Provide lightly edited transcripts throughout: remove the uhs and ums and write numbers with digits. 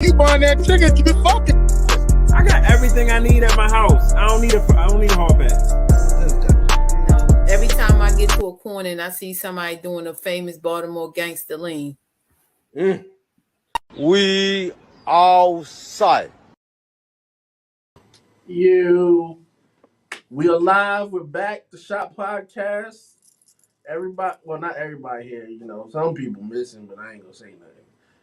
You buying that chicken, you be fucking. I got everything I need at my house. I don't need a hall pass. No. Every time I get to a corner and I see somebody doing a famous Baltimore gangster lean. We outside. We are live. We're back. The Shop Podcast. Everybody, well, not everybody here. You know, some people missing, but I ain't gonna say nothing.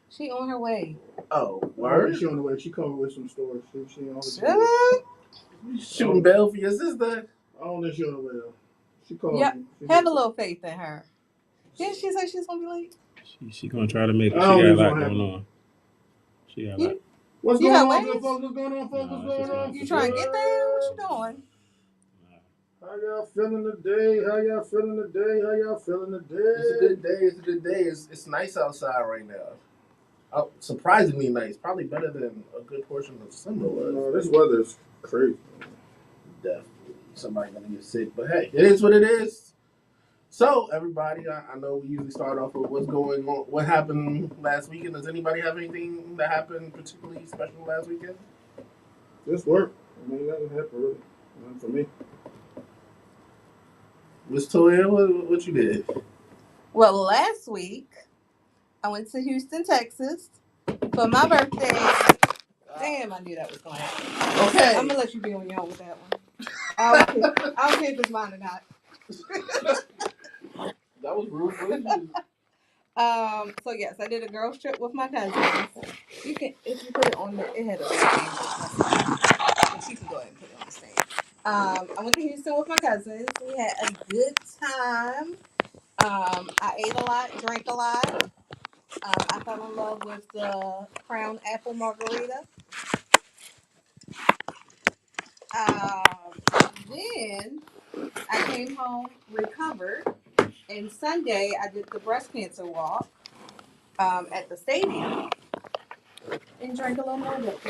She on her way. Oh, word. She on the way. She coming with some stores. She on the Shut way. up. You shooting bell for your sister? I don't know if she on the way though. She called Yep. me. Have a little faith in her. Didn't she say she's gonna be late? She gonna try to make it. I She don't got a think lot it's gonna going on. She got a lot. What's You going got on, good ways? folks? What's going on, folks? Nah, What's going on? You trying to get there? What you doing? How y'all feeling today? How y'all feeling today? How y'all feeling today? It's a good day. It's a good day. It's nice outside right now. Surprisingly nice. Probably better than a good portion of summer was. No, this weather's crazy. Definitely. Somebody gonna get sick, but hey, it is what it is. So, everybody, I know we usually start off with what's going on, what happened last weekend. Does anybody have anything that happened particularly special last weekend? This work. I mean, nothing happened really. Nothing for me. Miss Toya, what you did? Well, last week I went to Houston, Texas for my birthday. Damn, I knew that was gonna happen. Okay. I'm gonna let you be on your own with that one. I don't care if it's mine or not. That was rude. What did you do? So yes, I did a girls trip with my cousins. You can, if you put it on the, it had a stand, but you can go ahead and put it on the stand. I went to Houston with my cousins. We had a good time. I ate a lot, drank a lot. I fell in love with the Crown Apple Margarita. Then I came home, recovered, and Sunday I did the breast cancer walk at the stadium and drank a little more milk.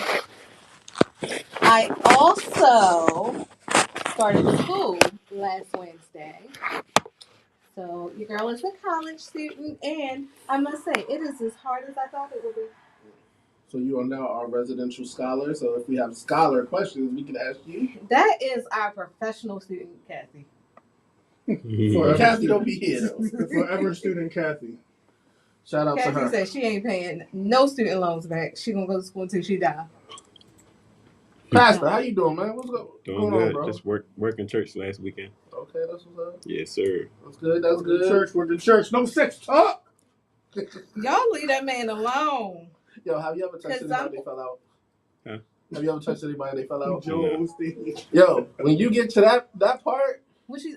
I also started school last Wednesday. So your girl is a college student, and I must say, it is as hard as I thought it would be. So you are now our residential scholar. So if we have scholar questions, we can ask you. That is our professional student, Kathy. Well, Kathy don't be here though. The forever student Kathy. Shout out to Kathy her. said she ain't paying no student loans back. She gonna go to school until she die. Pastor, how you doing, man? What's Doing going good. on, bro? Just working church last weekend. Okay, that's what's up. Yes, sir. That's good. That's good. Church, we're the church. No sex talk. Y'all leave that man alone. Yo, have you ever touched 'Cause anybody they fell out? Huh? Have you ever touched anybody they fell out? Joe Osteen. Yo, when you get to that part,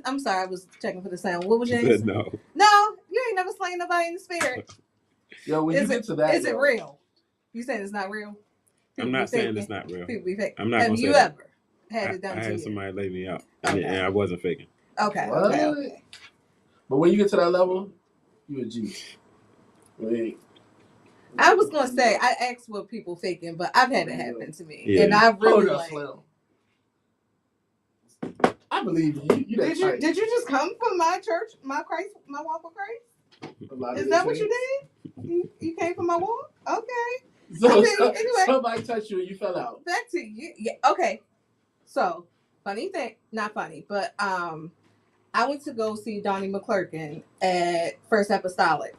I'm sorry, I was checking for the sound. What was your He answer? said no. No, you ain't never slain nobody in the spirit. yo, when you get to that, Is it real? You saying it's not real? I'm not saying it's not real. People be fake. I'm not Have gonna you say that. ever had it done I to had you? somebody lay me out, Okay. and I wasn't faking. Okay, What? okay. But when you get to that level, you a G. Wait. I was gonna say I asked what people faking, but I've had it happen to me, Yeah. and I really Hold up, like. Slim. I believe you. You that tight. Did you just come from my church, my walk with Christ? A lot of Is these that what you things. did? You came from my walk? Okay. So, Anyway. somebody touched you and you fell out. Back to you. Yeah. Okay. So funny thing, not funny, but I went to go see Donnie McClurkin at First Apostolic,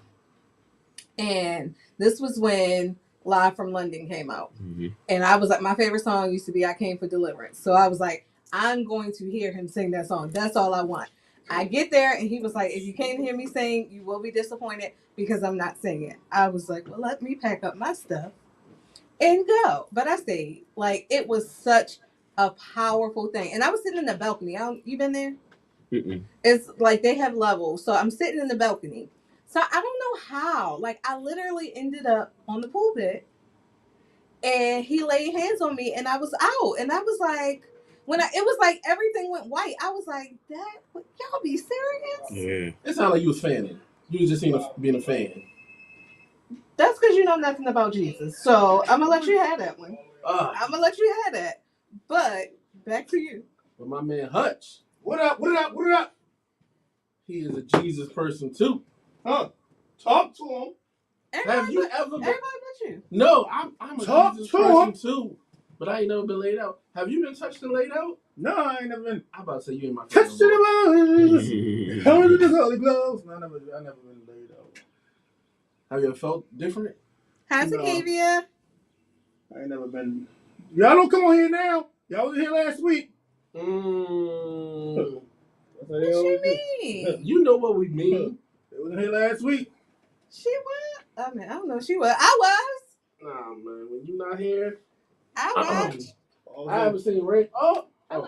and this was when Live from London came out, and I was like, my favorite song used to be "I Came for Deliverance," so I was like, I'm going to hear him sing that song. That's all I want. I get there, and he was like, if you can't hear me sing, you will be disappointed because I'm not singing. I was like, well, let me pack up my stuff and go. But I stayed. Like, it was such a powerful thing. And I was sitting in the balcony. You been there? Mm-mm. It's like they have levels. So I'm sitting in the balcony. So I don't know how. Like, I literally ended up on the pulpit, and he laid hands on me, and I was out. And I was like, it was like everything went white. I was like, y'all be serious? Yeah. It sounded like you was fanning. You was just being a fan. That's because you know nothing about Jesus. So I'm gonna let you have that one. I'm gonna let you have that. But back to you. But my man Hutch, What up? What up? What up? he is a Jesus person too. Huh? Talk to him. Have you ever been? Everybody but you. No, I'm a Talk Jesus to person him. too, but I ain't never been laid out. Have you been touched and laid out? No, I ain't never been I'm about to say you in my touched family. in the body. Held in the holy gloves. No, I never been laid out. Have you ever felt different? How's No. Akavia? I ain't never been. Y'all don't come on here now. Y'all was here last week. Mm. What you mean? You know what we mean. They was here last week. She was. I mean, I don't know. She was. I was. Nah, man. When you not here, I was. I haven't seen Ray. Oh, Hello.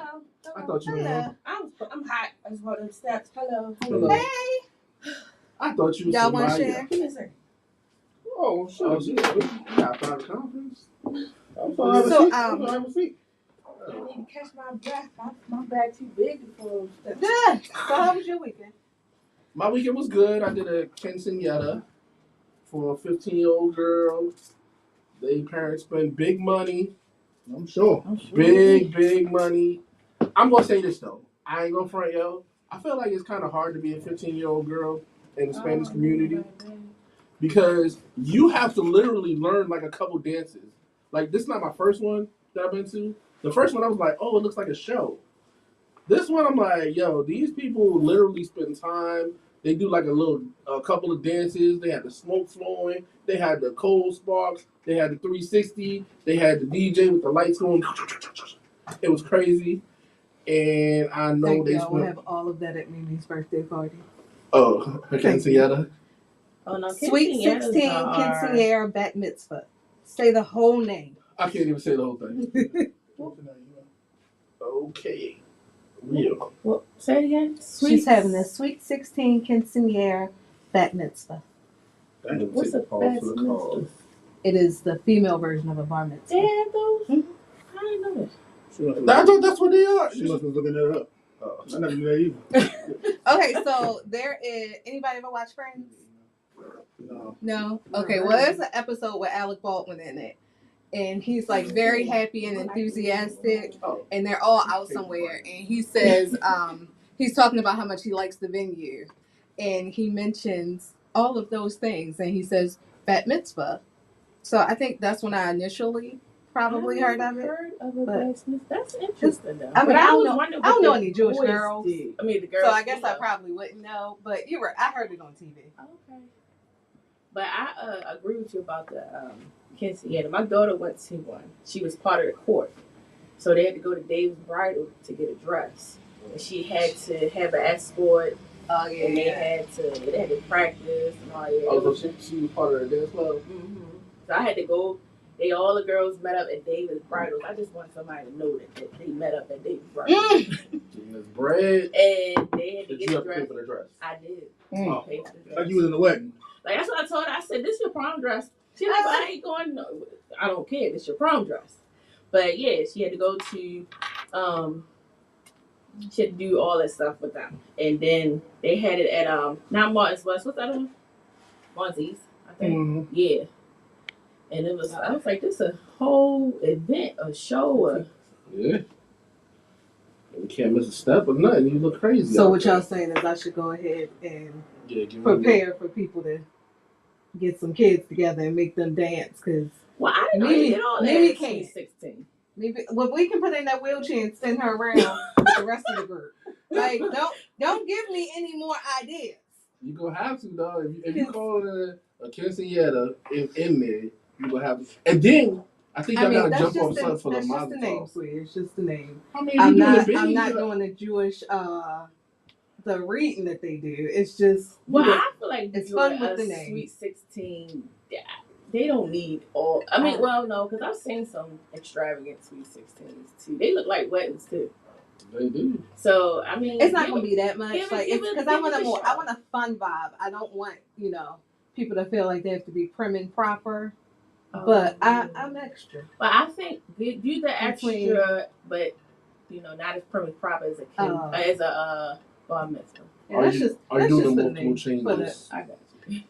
I thought you were. Hello. I'm hot. I just want the steps. Hello. Hello. Hey. I thought you was Y'all want to somebody. share? Give me a second. Oh, shit. Oh, she got private conference. I'm sorry, have a So, seat. I'm sorry, have a seat. I need to catch my breath. My bag too big for steps. Yeah. So how was your weekend? My weekend was good. I did a quinceañera for a 15-year-old girl. They parents spend big money. I'm sure. Big money. I'm gonna say this though. I ain't gonna front yo. I feel like it's kind of hard to be a 15-year-old girl in the Spanish community because you have to literally learn like a couple dances. Like this is not my first one that I've been to. The first one I was like, oh, it looks like a show. This one I'm like, yo, these people literally spend time. They do like a couple of dances. They had the smoke flowing. They had the cold sparks. They had the 360. They had the DJ with the lights going. It was crazy. And I know Thank they you. I will spent. have all of that at Mimi's birthday party. Oh, a quinceañera. Oh no. Sweet 16 quinceañera bat mitzvah. Say the whole name. I can't even say the whole thing. Okay. Real. What? Say it again. She's having a sweet 16 quinceañera bat mitzvah. What's a bat mitzvah? It is the female version of a bar mitzvah. They have those? I didn't know that. I thought that's what they are. She must have looking that up. Oh. I never knew that either. Okay, so there is. Anybody ever watch Friends? No. No. Okay, well, there's an episode with Alec Baldwin in it, and he's like very happy and enthusiastic, Oh. and they're all out somewhere, and he says he's talking about how much he likes the venue, and he mentions all of those things, and he says bat mitzvah. So I think that's when I initially probably heard of it. But That's interesting though. I mean, But I don't was know. wondering I don't what know the any Jewish boys girls. did. I mean, the girls. So I guess you I know. probably wouldn't know, but you were. I heard it on TV. Okay. But I agree with you about the quinceañera. My daughter went to one. She was part of the court, so they had to go to Dave's Bridal to get a dress. And she had to have an escort. Oh yeah. And they had to practice and all that. Oh, so she was part of the dance club. Mm-hmm. So I had to go. All the girls met up at David's Bridal. I just want somebody to know that they met up at David's Bridal. Getting this bread. And they had to Did get you the have to pay dress. for the dress? I did. Mm. Pay for the dress. Like you was in the wedding. Like that's what I told her. I said, "This your prom dress." She's like, "But I ain't going." No, I don't care. This your prom dress. But yeah, she had to go to. She had to do all that stuff with them, and then they had it at not Martin's West. What's that one? Monty's, I think. Mm-hmm. Yeah. And it was. I was like, "This a whole event, a show." Yeah. You can't miss a step or nothing. You look crazy. So out what there. y'all saying is I should go ahead and Yeah, give me prepare for people to get some kids together and make them dance, because Well, I didn't know Maybe- you did all that. maybe at can't. 16. maybe we can put her in that wheelchair and send her around with the rest of the group. Like don't give me any more ideas. You gonna have to though. If you call it a quinceañera in there, you gonna have to. And then I think y'all gotta that's jump on just something for the that's just the Mazel name, Tov. sweetie. It's just the name. I mean, I'm you doing not it big, I'm not you- doing the Jewish the reading that they do. It's just Well, I feel like It's doing fun with a the name. Sweet 16. They don't need all. I mean, well, no, because I've seen some extravagant Sweet 16s too. They look like weddings too. They do. So I mean, it's not give gonna be that much. give it- Like give it's it- because I give want it a I shot. want a fun vibe. I don't want people to feel like they have to be prim and proper. But I'm extra. But I think do the Between- extra, but not as prim and proper as a bar mitzvah. Yeah, Are that's you just are that's you just doing for the multiple name. changes? For the- I got you.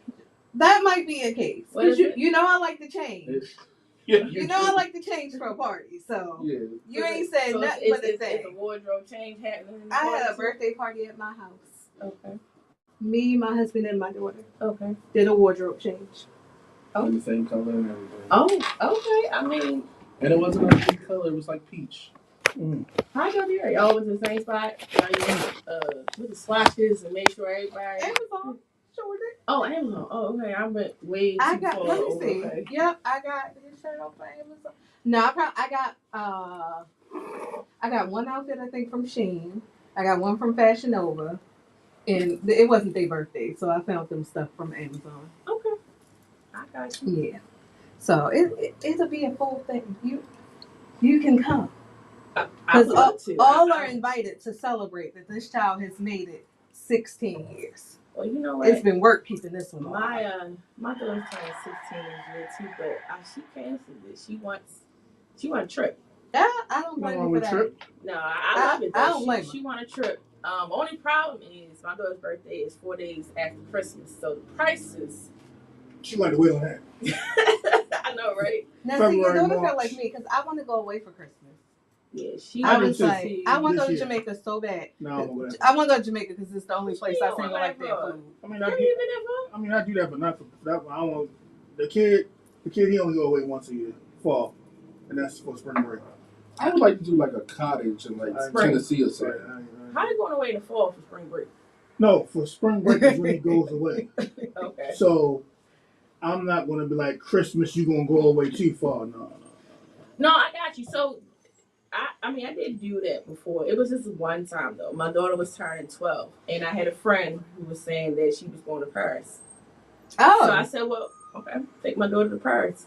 That might be a case. What Because is it? you know I like to change. Yeah, You know I like to change for a party. So Yeah. you ain't said So nothing it's, but a it's thing. a wardrobe change happening. in the I had a party, too? birthday party at my house. Okay. Me, my husband, and my daughter Okay. did a wardrobe change. Oh. in the same color and everything. Oh, okay. I mean, And it wasn't a big color. It was like peach. how y'all do it? Y'all was in the same spot. Y'all used with the swatches and make sure everybody. Amazon. Sure did. Oh, Amazon. Oh, okay. I went way too I got. far Let me over. see. Okay. Yep, I got this shirt off of Amazon. No, I got one outfit I think from Shein. I got one from Fashion Nova, and it wasn't their birthday, so I found them stuff from Amazon. Okay. I got you. Yeah. So it'll be a full thing. You can come. I Because would love to. all are invited to celebrate that this child has made it 16 years. Well, you know what? It's been work keeping this one alive. My daughter's turning 16 this year too, but she canceled it. She wants a trip. Yeah, I don't blame wrong you for with that. trip. No, I love it though. I don't blame her. She want a trip. Only problem is my daughter's birthday is 4 days after Christmas, so the prices. She like to wait on that. I know, right? Now, see, your February, daughter felt March. like me because I want to go away for Christmas. Yeah, she. I do was too. like, I want to go to This year. Jamaica so bad. No, I'm aware. I want to go to Jamaica because it's the only place She I don't think I wanna like their go. food. I mean, Have I you do, been there? I do that, but not for that. I don't want the kid. The kid, he only go away once a year, fall, and that's for spring break. I would like to do like a cottage in like Spring. Tennessee or Right, something. How you going away in the fall for spring break? No, for spring break is when he goes away. Okay. So I'm not going to be like Christmas. You gonna go away too far? No. No, I got you. So, I mean, I did do that before. It was just one time though. My daughter was turning 12, and I had a friend who was saying that she was going to Paris. Oh, So I said, well, okay, take my daughter to Paris.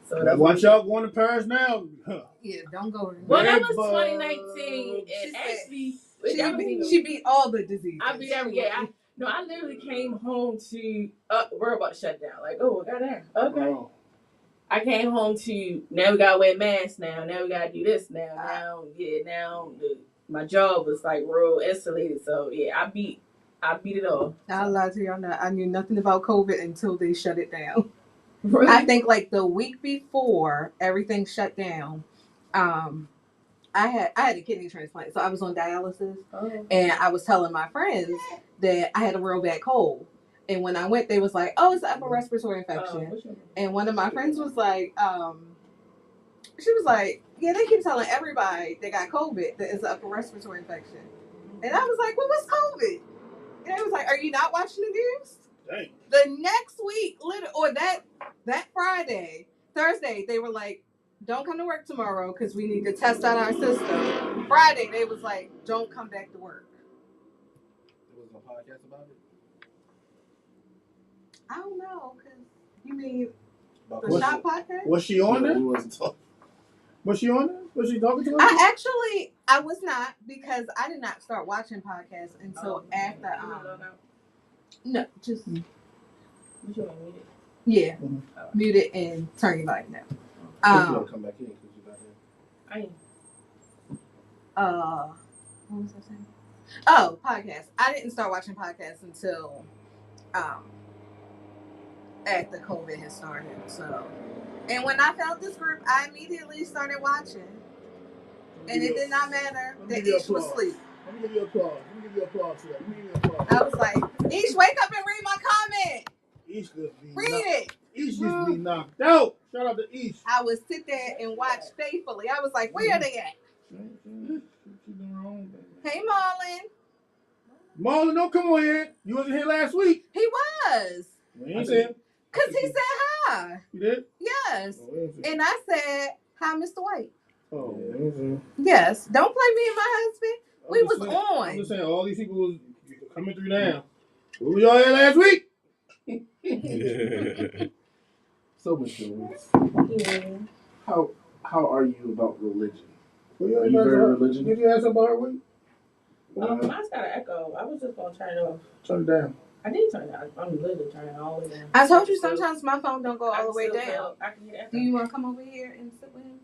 So Now that's watch what- y'all going to Paris now. Huh. yeah, don't go. Well, that was Everybody- 2019, and She said- actually, She that was beat, even- she beat all the diseases. I beat every I literally came home to we're about to shut down. Like, oh, goddamn, okay. Oh. I came home to now we gotta wear masks now. Now we gotta do this now. My job was like real insulated. So yeah, I beat it all. I'll lie to y'all not. I knew nothing about COVID until they shut it down. I think like the week before everything shut down, I had a kidney transplant, so I was on dialysis, and I was telling my friends that I had a real bad cold. And when I went, they was like, "Oh, it's an upper respiratory infection." And one of my friends was like, she was like, "Yeah, they keep telling everybody they got COVID that it's an upper respiratory infection." And I was like, "Well, what's COVID?" And they was like, "Are you not watching the news?" Dang. The next week, or that Thursday, they were like, "Don't come to work tomorrow because we need to test out our system." Friday, they was like, "Don't come back to work." There wasn't a podcast about it. I don't know, because you mean About the What's Shop it? podcast? Was she on We there? wasn't talking. Was she on there? Was she talking to us? I was not, because I did not start watching podcasts until after. No, just What you want to read it? yeah, Mhm. mute it and turn your volume down. You gotta come back in because you got in. What was I saying? Oh, podcasts. I didn't start watching podcasts until after COVID had started. So, and when I found this group, I immediately started watching, and it did not matter Let me that give you Ish was applause. asleep. Let me give you applause. Let me give you applause for that. Let me give you applause. I was like, Ish, wake up and read my comment. East just be Read it. East just be knocked out. Shout out to East. I would sit there and watch faithfully. I was like, where are they at? She doing her own thing. Hey, Marlon. Marlon, don't come on here. You wasn't here last week. He was. We ain't saying. Because he said hi. You did? Yes. Oh, we ain't saying. And I said, hi, Mr. White. Oh, we ain't saying. Yes. Don't play me and my husband. I'm We just was saying- on. I'm just saying, all these people was coming through now. Who was y'all here last week? So, Mr. Lewis, Yeah. how are you about religion? Who you Are you very religious? Did you ask about her week? Mine's got an echo. I was just gonna turn it off. Turn it down. I did turn it off. I'm literally turning it all the way down. I told you sometimes my phone don't go all the way still down. feel- I can hear that. Do you want to come over here and sit with him?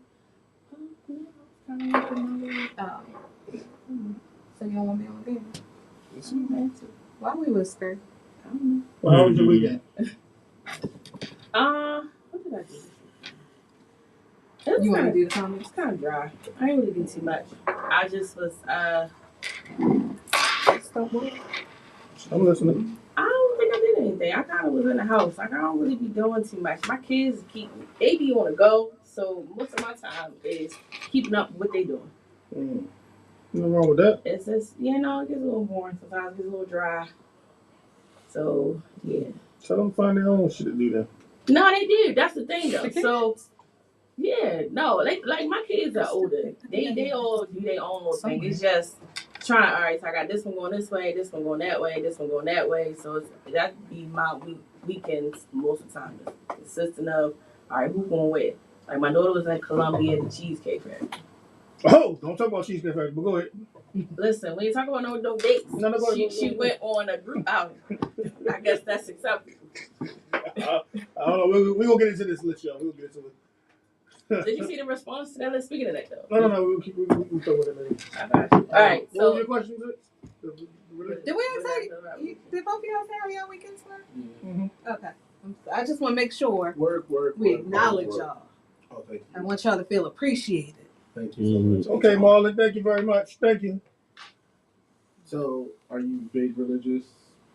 So you don't want me on the bed? Why we whisper? Well, how was your weekend? What did I do? It was You want to kinda- do the comments? It's kind of dry. I didn't really do too much. I just was, Stop what? I'm listening. I don't think I did anything. thing. I kind of was in the house. Like, I don't really be doing too much. My kids they be on the go. So most of my time is keeping up with what they doing. Nothing wrong with that. It's just, it gets a little boring. Sometimes it gets a little dry. So, yeah. Tell them to find their own shit to do that. No, they do. That's the thing, though. The kids? So, yeah, no, like my kids are older. They all do their own little thing. It's just trying. All right, so I got this one going this way, this one going that way, this one going that way. So that be my weekends most of the time. Consisting of, all right, who's going where? Like my daughter was in Columbia at the Cheesecake Factory. Oh, don't talk about Cheesecake Factory, but go ahead. Listen, we ain't talking about no dates. No, go ahead. She went on a group outing. I guess that's acceptable. I don't know. We're going to get into this list, y'all. We'll get into it. Did you see the response to that list? Speaking of that, though. No. We'll talk about it later. All right. What was your question? Did we ever tell you? Did both of y'all say how y'all weekends were? Mm-hmm. Okay. I just want to make sure Work. we acknowledge work. y'all. Oh, thank I want y'all to feel appreciated. Thank you so much. Okay, Marlon. Thank you very much. Thank you. So, are you big religious,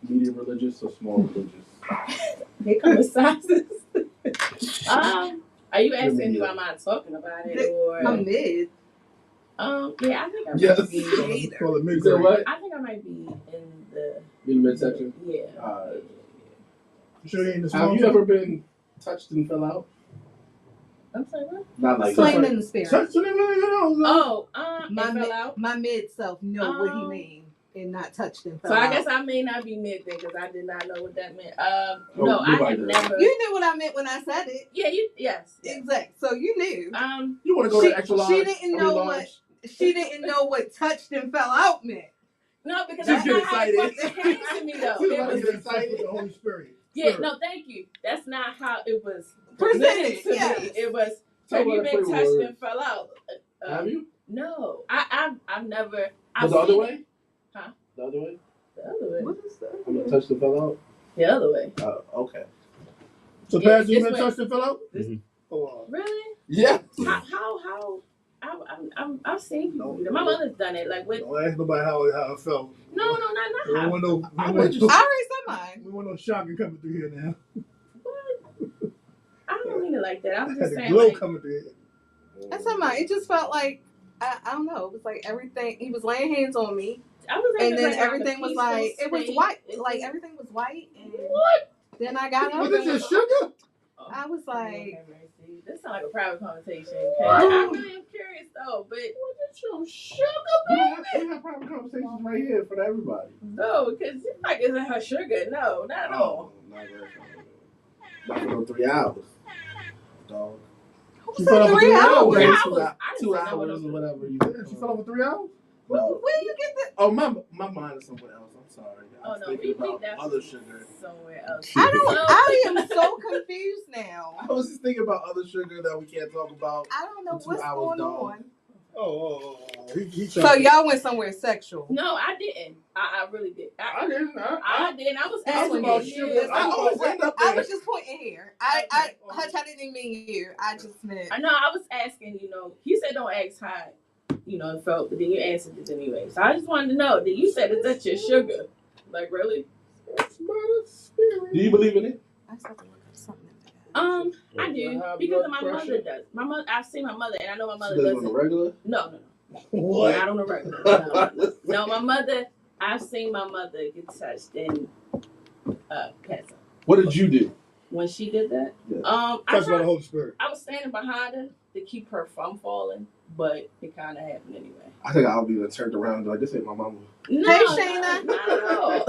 medium religious, or small religious? Here come the sizes. Are you asking do I mind talking about it or? I'm mid. Yeah, I think I might Yes. be. Call it You said what? I think I might be in the midsection? Yeah. You sure you ain't the small? Have you ever been touched and fell out? I'm sorry, what? Not like Slain that. in the spirit. Touch it, Oh, My it fell out. my mid self know what he mean and not touched and fell So I out. guess I may not be mid then because I did not know what that meant. Oh, No, I nobody have does. never. You knew what I meant when I said it. Yeah, yes. Exact. So you knew. You want to go She- to extra large? she didn't know what- She didn't know what touched and fell out meant. No, because Just that's not get how it excited. fucking came to me though. She's It about was, to get excited. With the Holy Spirit. yeah, no, thank you. That's not how it was Presented, to yes. me. It was. Tell Have me you what been the touched word. and fell out? Have you? No, I've never. Was the other way? Huh? The other way? The other way. What is that? I'm gonna touch the fell out. The other way. Okay. So, Yeah, Pastor, you this been way. touched and fell out? Mhm. Oh, Really? Yeah. How? I've seen people do that. My mother's done it. Like with don't ask nobody how it felt. no, not We don't how. want no, I we would want just- no, I already said mine. we want no shocking coming through here now. What? I don't mean it like that. I'm Had just a saying. glow Like, coming through here. I said mine. It just felt like I don't know. It was like everything. He was laying hands on me, I was and then like everything was like it was peaceful white. state. Like everything was white. And What? then I got up. Was this and just sugar? I was like, Okay, Mercy. This sounds like a private conversation. I really am curious though, but We have private conversations right here for everybody. no, because it's like isn't her sugar? No, not at all. Not for no 3 hours. Dog. She said fell off for 3 3 hours. hours? Yeah, Two I hours didn't say no one or else. whatever you Yeah, she fell off for 3 hours? No. where you get the? Oh, my mind is somewhere else. I'm sorry. I Oh was no, thinking we about definitely other sugar. somewhere else. I am so confused now. I was just thinking about other sugar that we can't talk about. I don't know For 2 what's hours, going dog. on. Oh. He So y'all went somewhere sexual. No, I didn't. I really did. I didn't. I didn't. I was That's asking about you. sugar. I always end up I there. was just pointing here. Hutch, I didn't mean you. I just meant. I know. I was asking. He said don't ask how it felt, but then you answered it anyway. So I just wanted to know. That you said it's your sugar. Like really? Do you believe in it? I just have to look up something. I do because my mother does. My mother. I've seen my mother, and I know my mother She does it on doesn't. the regular? No. What? Not on the regular. No, my mother. I've seen my mother get touched and pass out. What did you do? When she did that, Yeah. Touched by the Holy Spirit. I was standing behind her to keep her from falling, but it kind of happened anyway. I think I'll be turned around and be like, this ain't my mama. No, Hey, Shayna. not at all.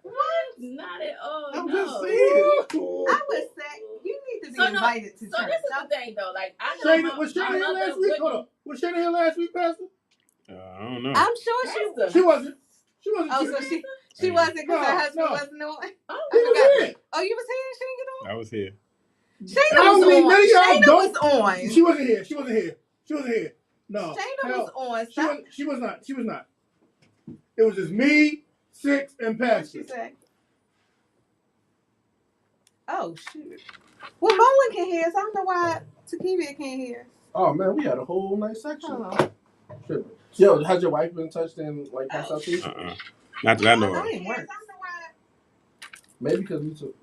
What? Not at all. I'm no. just saying. I would say you need to be So, no, invited to So church. this is the thing, though. Like I know Shayna, was my Shayna here mother last week? wouldn't- Hold on. Was Shayna here last week, Pastor? I don't know. I'm sure she. Pastor. She wasn't. She wasn't. Oh, so she wasn't because her No, husband no. wasn't on. He I was forgot. here. Oh, you was here. She didn't get on. I was here. Shayna I don't was believe on. none of y'all Shayna don't. was on. She wasn't here. She wasn't here. She wasn't here. No. Shayna Hell, was on. She Stop. was, she was not. She was not. It was just me, Six, and What Pastor. she said? Oh shoot. Well, Bowling can hear us. I don't know why Takivia can't hear us. Oh, man, we had a whole nice section. Oh. Tripping. Yo, has your wife been touched and, like, passed out too? Not that I know That of. ain't work. Maybe because we doing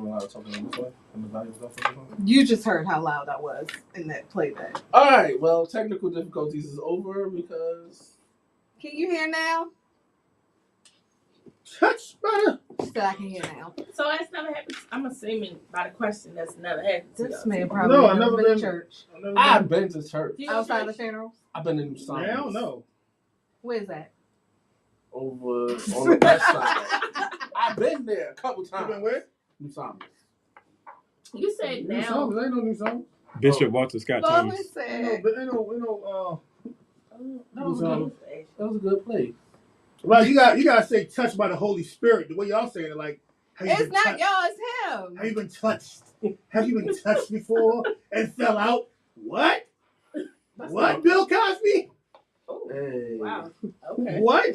a lot of talking on this way and the volume's off on this one. You just heard how loud I was in that playback. All right. Well, technical difficulties is over because. Can you hear now? Touched by She said I can hear now. So that's never happened. I'm assuming by the question that's never happened to This y'all. man probably No, I've never never been to been- church. I've been to church. You know Outside church? the funerals? I've been in New Psalms. I don't know. Where's that? Over on the west side. I've been there a couple You times. been where? New Psalms. You said New now. songs. Ain't no new song. Bishop Walter Scott Lois Thomas. Ain't said. no. That was a good place. Like you gotta say touched by the Holy Spirit. The way y'all saying it, like have you It's been not touched? y'all, it's him. Have you been touched? Have you been touched before and fell out? What? What? Bill Cosby? Oh, Hey. wow. Okay. What?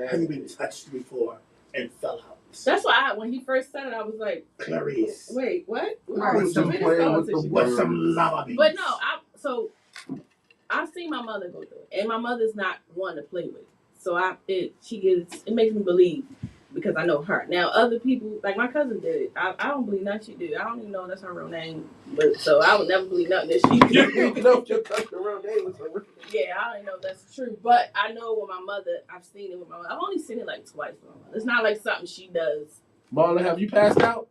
Have you been touched before and fell out? That's why when he first said it, I was like, Clarice. wait, what? Right. With some Where this playing with the conversation What's words. some lava beans? But no, I've seen my mother go through it, and my mother's not one to play with. So it makes me believe because I know her. Now other people, like my cousin did it. I don't believe nothing she did. I don't even know that's her real name, but so I would never believe nothing that she You did. know your cousin's real name was her. Yeah, I don't even know if that's true, but I know with my mother, I've seen it with my mother. I've only seen it like twice with my mother. It's not like something she does. Marla, have you passed out?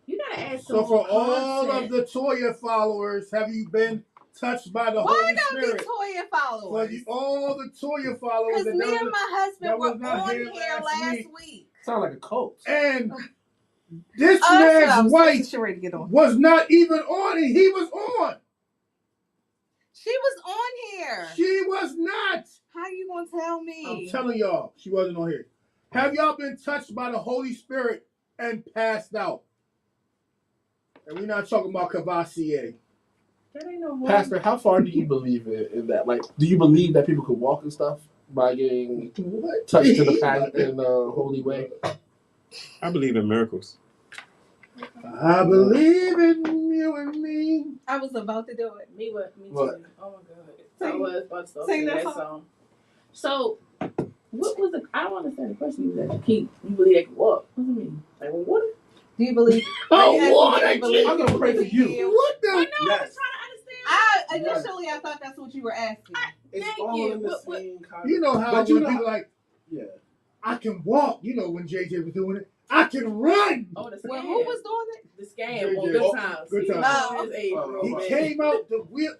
You gotta ask. So for all of the Toya followers, have you been touched by the Why Holy I gotta Spirit? be Toya For followers? all the Toya followers, Because that me never- and my husband that were was not on here here last week. Sound like a cult. and this Oh, that's what I man's was wife ready to get on. was not even on, and he was on. She was on here. She was not. How you gonna tell I'm me? telling y'all, she wasn't on here. Have y'all been touched by the Holy Spirit and passed out? And we're not talking about Cavassier. That ain't no more. Pastor, how far do you believe in that? Like, do you believe that people could walk and stuff by getting touched to the path in a holy way? I believe in miracles. I believe in you and me. I was about to do it. Me too. What? Oh my god. Sing- I was about to start sing singing that that song. song. So, what was the? I don't understand the question. You said you believe they can walk. What do you mean? Like what? Do you believe? Oh, Are you what? asking, do you believe I'm gonna pray for you. healed? What the? I know. I Yes. was trying to understand. Initially I thought that's what you were asking. It's Thank all you. in the What- same kind You know how But you when know- people like, Yeah. I can walk. You know when JJ was doing it. I can run. Oh, the scam. Well, who was doing it? the scam? On JJ. good Oh, times. Good He was times. on his age, Oh, He real bad. came out the wheel.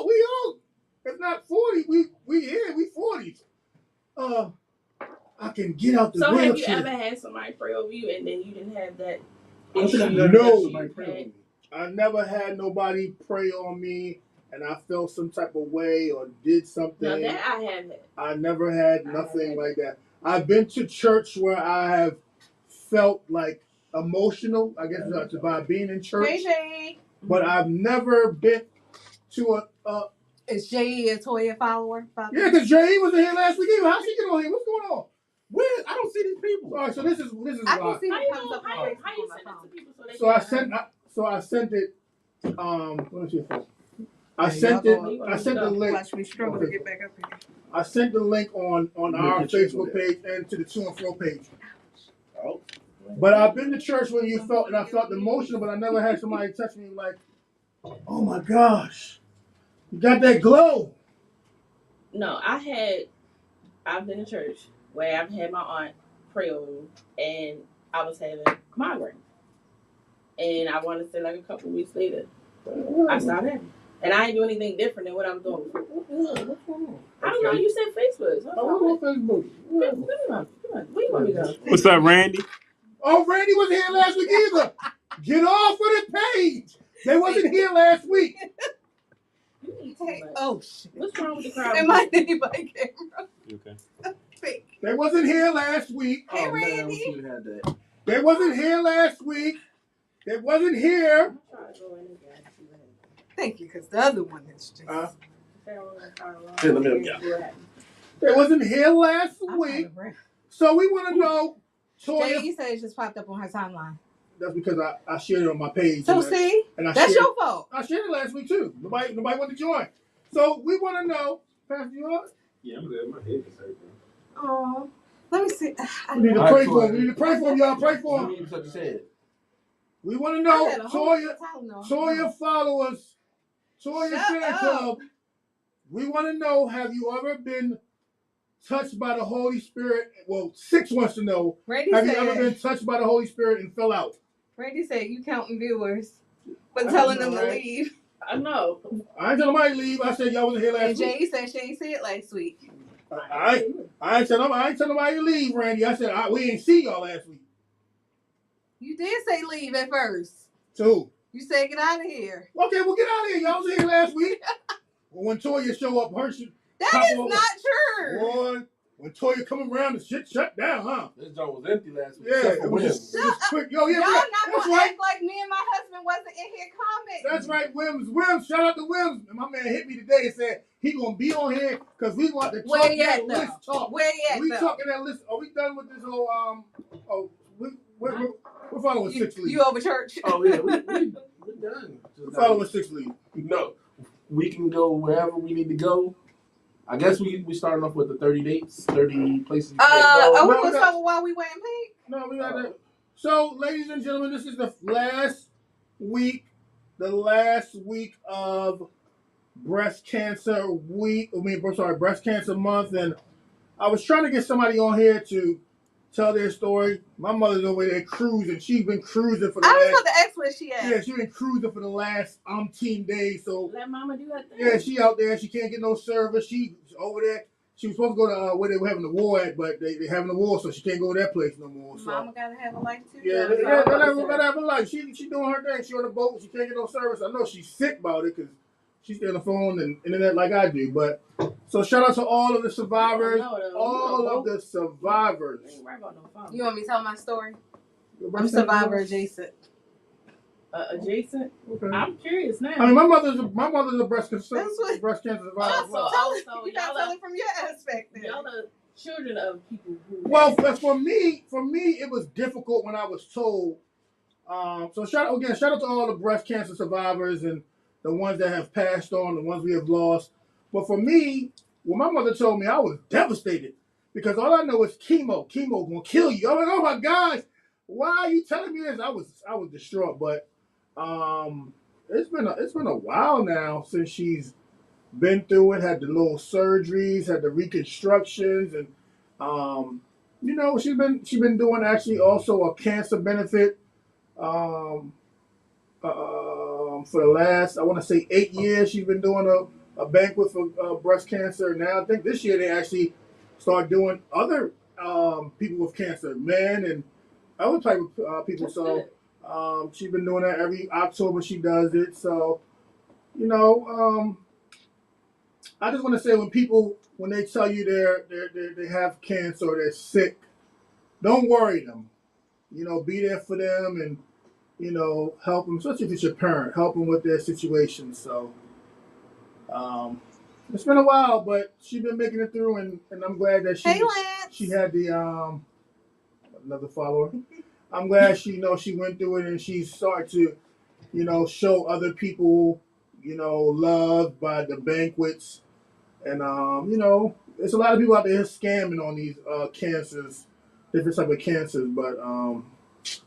We all. If not 40, we here. We 40s. I can get out the So have you wheelchair. ever had somebody pray over you and then you didn't have that I think issue? I've never No. had somebody pray over me. I never had nobody pray on me, and I felt some type of way or did Now something. that I have had. I never had nothing like that. I've been to church where I have felt like emotional, I guess, by being in church, Hey, Jay. but I've never been to a Is Jay a Toya follower? yeah, because Jay wasn't here last week either. How's she get on here? What's going on? Where? I don't see these people. All right, so this is I why. can see How what you comes know? up on How you Facebook on my send it phone. to people so they So I can? sent it. What is your phone? I Yeah, sent y'all it. go- I sent the link. Watch me struggle to get back up here. I sent the link on Yeah, our get your Facebook there. page and to the To and Fro page. Oh. But I've been to church when you felt, and I felt emotional, but I never had somebody touch me like, oh my gosh, you got that glow. No, I've been in church where I've had my aunt pray over me, and I was having migraine. And I want to say like a couple weeks later, I started having. And I ain't do anything different than what I was doing before. What's going on? I don't know. You said Facebook. So I was on Facebook. Where you want me to go? What's up, Randy? Oh, Randy wasn't here last week either. Get off of the page. They wasn't here last week. You eat too Hey, much. oh shit. What's wrong with the crowd? Am I anybody camera? You okay? Fake. They wasn't here last week. Hey, Oh, man, I Randy. wish you had that. They wasn't here last week. They wasn't here. I'm trying to go in and get Thank you, because the other one is just. Uh, In the middle, yeah. They wasn't here last I'm week. out of breath. So we want to know, Jay, Toya. you said it just popped up on her timeline. That's because I shared it on my page. So and I- see, and I that's shared, your fault. I shared it last week too. Nobody wanted to join. So we want to know, Pastor, you on? Yeah, I'm good. My head is hurting. Oh, Let me see. We need to All pray right, for him. Toya. We need to pray for him, y'all. Pray for You him. need to touch his head. We want to I know, had a whole Toya Tylenol. followers, Toya Shut fan up. club. We want to know, have you ever been touched by the Holy Spirit? Well, 6 wants to know, Randy have you said, ever been touched by the Holy Spirit and fell out? Randy said you counting viewers, but I telling know, them right? to leave. I know. I ain't telling nobody to leave. I said y'all wasn't here last And week. Jay said she ain't said last week. I ain't telling nobody to leave, Randy. I said we ain't see y'all last week. You did say leave at first. So You said get out of here. okay, well get out of here. Y'all was here last week. Well, when Toya show up, her shit. That is not true. Boy, when Toya come around, the shit shut down, huh? This joint was empty last week. Yeah, Except for it was Williams. just quick. Yo, yeah, Y'all yeah, not that's gonna right. act like me and my husband wasn't in here commenting. That's right, Wims. Shout out to Wims. And my man hit me today and said he gonna be on here because we want to Where talk you that at, list though? talk. Where you at, We though? talking that list. Are we done with this whole we're following six leads. You over church? Oh yeah, we're done. We're following six leads. No, we can go wherever we need to go. I guess we starting off with the 30 dates, 30 places. You can't go. Are we No, gonna no. talk about why we wearing pink? No, we got that. So, ladies and gentlemen, this is the last week of breast cancer week. Breast cancer month, and I was trying to get somebody on here to tell their story. My mother's over there cruising. She's been cruising for the I was last. about to ask where she at. Yeah, she's been cruising for the last umpteen days. So Let mama do her thing. yeah, she out there. She can't get no service. She's over there. She was supposed to go to where they were having the war at, but they having the war, so she can't go to that place no more. So Mama gotta have a life too. yeah, though. gotta have a life. She doing her thing. She on the boat. She can't get no service. I know she's sick about it because she's on the phone and internet like I do. But so shout out to all of the survivors. All of the survivors. Ain't right about no phone. You want me to tell my story? I'm survivor adjacent. Adjacent. Okay. I'm curious now. I mean, my mother's a breast cancer That's what- survivor. as Oh, well. Tell it. so You gotta y'all tell are- it from your aspect. Then. Y'all are children of people who. Well, for me, it was difficult when I was told. So shout out to all the breast cancer survivors and the ones that have passed on, the ones we have lost. But for me, when my mother told me, I was devastated because all I know is chemo. Chemo gonna kill you. I'm like, oh my gosh, why are you telling me this? I was distraught. But it's been a while now since she's been through it, had the little surgeries, had the reconstructions, and she's been doing actually also a cancer benefit for the last, I want to say 8 years. She's been doing a banquet for breast cancer. Now I think this year they actually start doing other people with cancer, men and other type of people. That's So good. she's been doing that every October. She does it. So I just want to say when they tell you they have cancer or they're sick, don't worry them. Be there for them and help them, especially if it's your parent, help them with their situation. So it's been a while, but she's been making it through, and I'm glad that Hey, Lance. she had the another follower. I'm glad she went through it and she started to show other people love by the banquets. And there's a lot of people out there scamming on these cancers, different type of cancers. But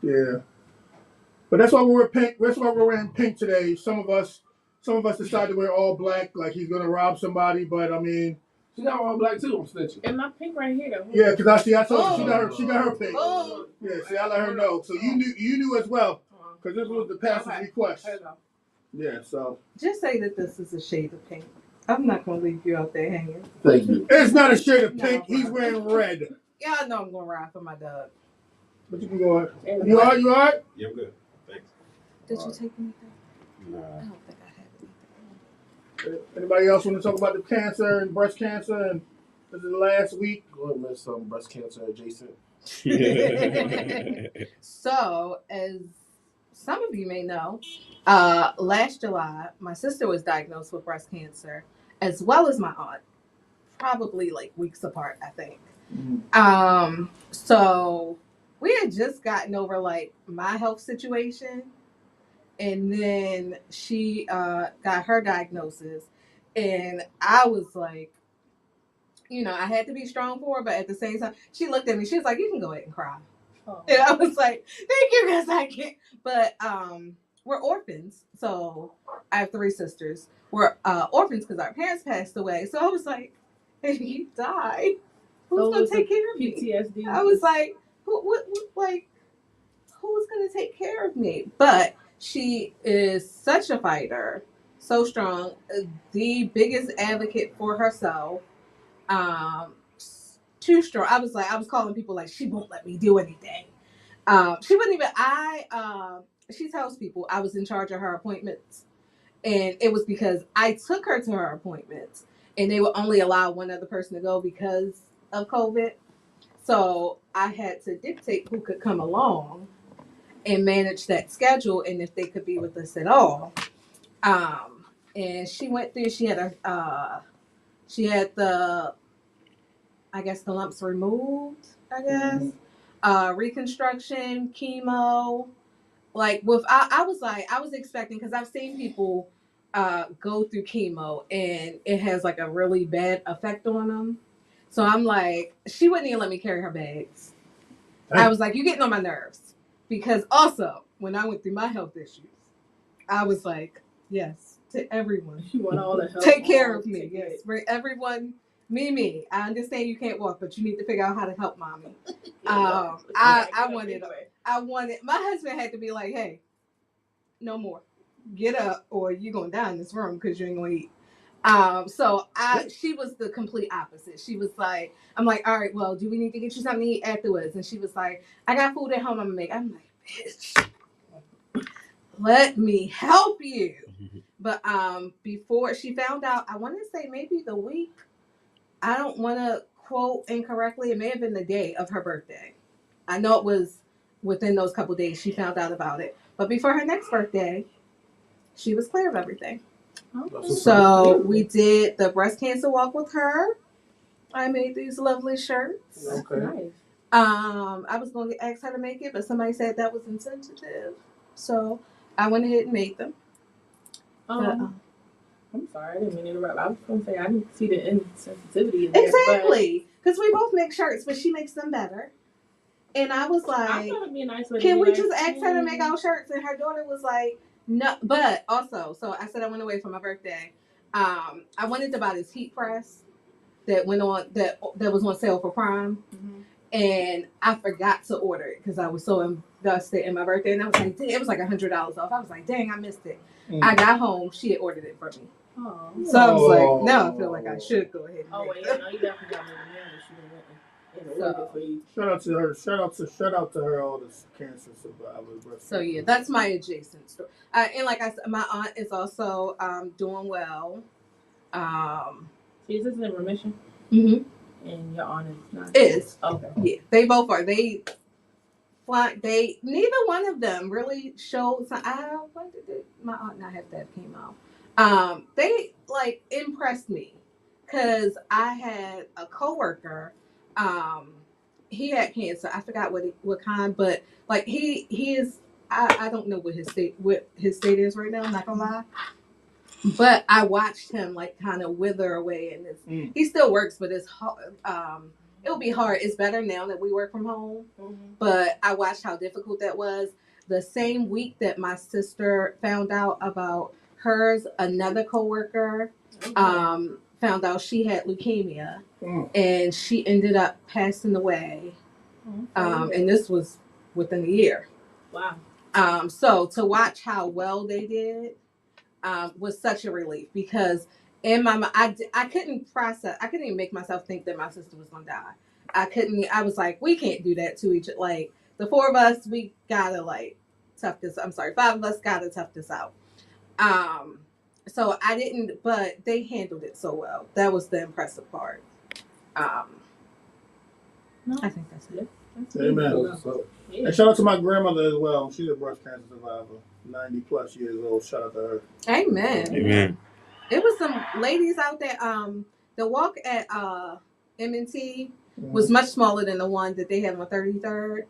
yeah. But that's why we're pink. That's why we're wearing pink today. Some of us decided to wear all black, like he's gonna rob somebody. But I mean, She got all black too. I'm snitching. And my pink right here though. yeah, because I told her she got her pink. Oh. Yeah, see, I let her know. So you knew as well, because this was the pastor's request. There you go. Yeah, so Just say that this is a shade of pink. I'm not gonna leave you out there hanging. Thank you. it's not a shade of pink. No, He's wearing red. Y'all know I'm gonna ride for my dog. But you can go ahead. And You all right? You all right? Yeah, I'm good. Thanks. Did you take anything? Nah. I don't think I have anything. Anybody else want to talk about the cancer and breast cancer? And this is the last week. Go ahead and miss some breast cancer adjacent. So, as some of you may know, last July, my sister was diagnosed with breast cancer, as well as my aunt, probably like weeks apart, I think. So we had just gotten over like my health situation, and then she got her diagnosis, and I was like, you know, I had to be strong for her, but at the same time, she looked at me. She was like, "You can go ahead and cry." Oh. And I was like, "Thank you, because I can't." But we're orphans, so I have 3 sisters. We're orphans because our parents passed away. So I was like, "If you die, who's So gonna was take the care of me?" PTSD. I was like, what, like, who's gonna take care of me? But she is such a fighter, so strong, the biggest advocate for herself. Um, too strong. I was calling people like, she won't let me do anything. She wouldn't even. She tells people I was in charge of her appointments, and it was because I took her to her appointments, and they would only allow one other person to go because of COVID. So I had to dictate who could come along and manage that schedule, and if they could be with us at all. And she went through. She had the, I guess, the lumps removed. I guess reconstruction, chemo. Like with, I was like, I was expecting, because I've seen people go through chemo and it has like a really bad effect on them. So I'm like, she wouldn't even let me carry her bags. I was like, you're getting on my nerves. Because also, when I went through my health issues, I was like, yes, to everyone. You want all the help. Take care of me. Yes, for everyone. Me. I understand you can't walk, but you need to figure out how to help mommy. I wanted, my husband had to be like, hey, no more. Get up or you're going to die in this room because you ain't going to eat. She was the complete opposite. She was like, I'm like, all right, well, do we need to get you something to eat afterwards? And she was like, I got food at home I'm going to make. I'm like, bitch, let me help you. But before she found out, I want to say maybe the week, I don't want to quote incorrectly, it may have been the day of her birthday. I know it was within those couple days she found out about it. But before her next birthday, she was clear of everything. Okay. So we did the breast cancer walk with her. I made these lovely shirts. Okay. Nice. I was going to ask her to make it, but somebody said that was insensitive. So I went ahead and made them. I'm sorry, I didn't mean to interrupt. I was going to say I didn't see the insensitivity in there. Exactly. Because we both make shirts, but she makes them better. And I was I like, thought it'd be a nice way can to we be just like, ask her to make our shirts? And her daughter was like, no. But also, so I said I went away for my birthday. I wanted to buy this heat press that went on, that was on sale for Prime. Mm-hmm. And I forgot to order it because I was so invested in my birthday. And I was like, it was like $100 off. I was like, dang, I missed it. I got home, she had ordered it for me. Oh. So I was like, now I feel like I should go ahead and Oh, make yeah, it. no, you definitely got me the man that she didn't order it for you. Shout out to her. Shout out to her, all the cancer survivors. So yeah, that's my adjacent story. And like I said, my aunt is also doing well. See, is this in remission? Mm-hmm. And your aunt is not? Is. Okay. Yeah, they both are. They neither one of them really showed. When did my aunt not have that chemo? They like impressed me because I had a coworker. He had cancer. I forgot what kind, but like he is. I don't know what his state is right now. I'm not gonna lie. But I watched him like kind of wither away, and he still works, but it's hard. It'll be hard. It's better now that we work from home, but I watched how difficult that was. The same week that my sister found out about hers, another coworker found out she had leukemia, and she ended up passing away. And this was within a year. Wow. So to watch how well they did was such a relief, because in my mind, I couldn't process. I couldn't even make myself think that my sister was gonna die. I couldn't. I was like, we can't do that to each. Like the 4 of us, we gotta like tough this. I'm sorry, 5 of us gotta tough this out. So I didn't, but they handled it so well. That was the impressive part. I think that's it. Amen. Yeah. And shout out to my grandmother as well. She's a breast cancer survivor, 90 plus years old. Shout out to her. Amen. Amen. It was some ladies out there. The walk at M&T was much smaller than the one that they had on 33rd.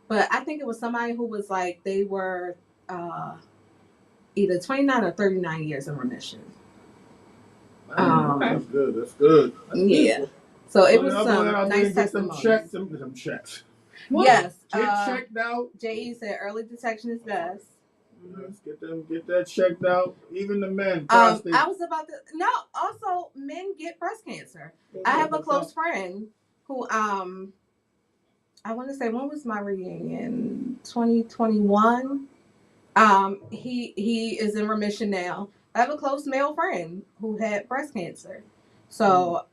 But I think it was somebody who was like, they were either 29 or 39 years in remission. That's good. That's good. Yeah. So it was I'll go ahead, I'll some go ahead nice and get some testimonies. checks. Some checks. Yes. Get checked out. JE said early detection is best. Let's get that checked out. Even the men. I prostate. was about to also men get breast cancer. I have a close friend who I want to say, when was my reunion? 2021. He is in remission now. I have a close male friend who had breast cancer. So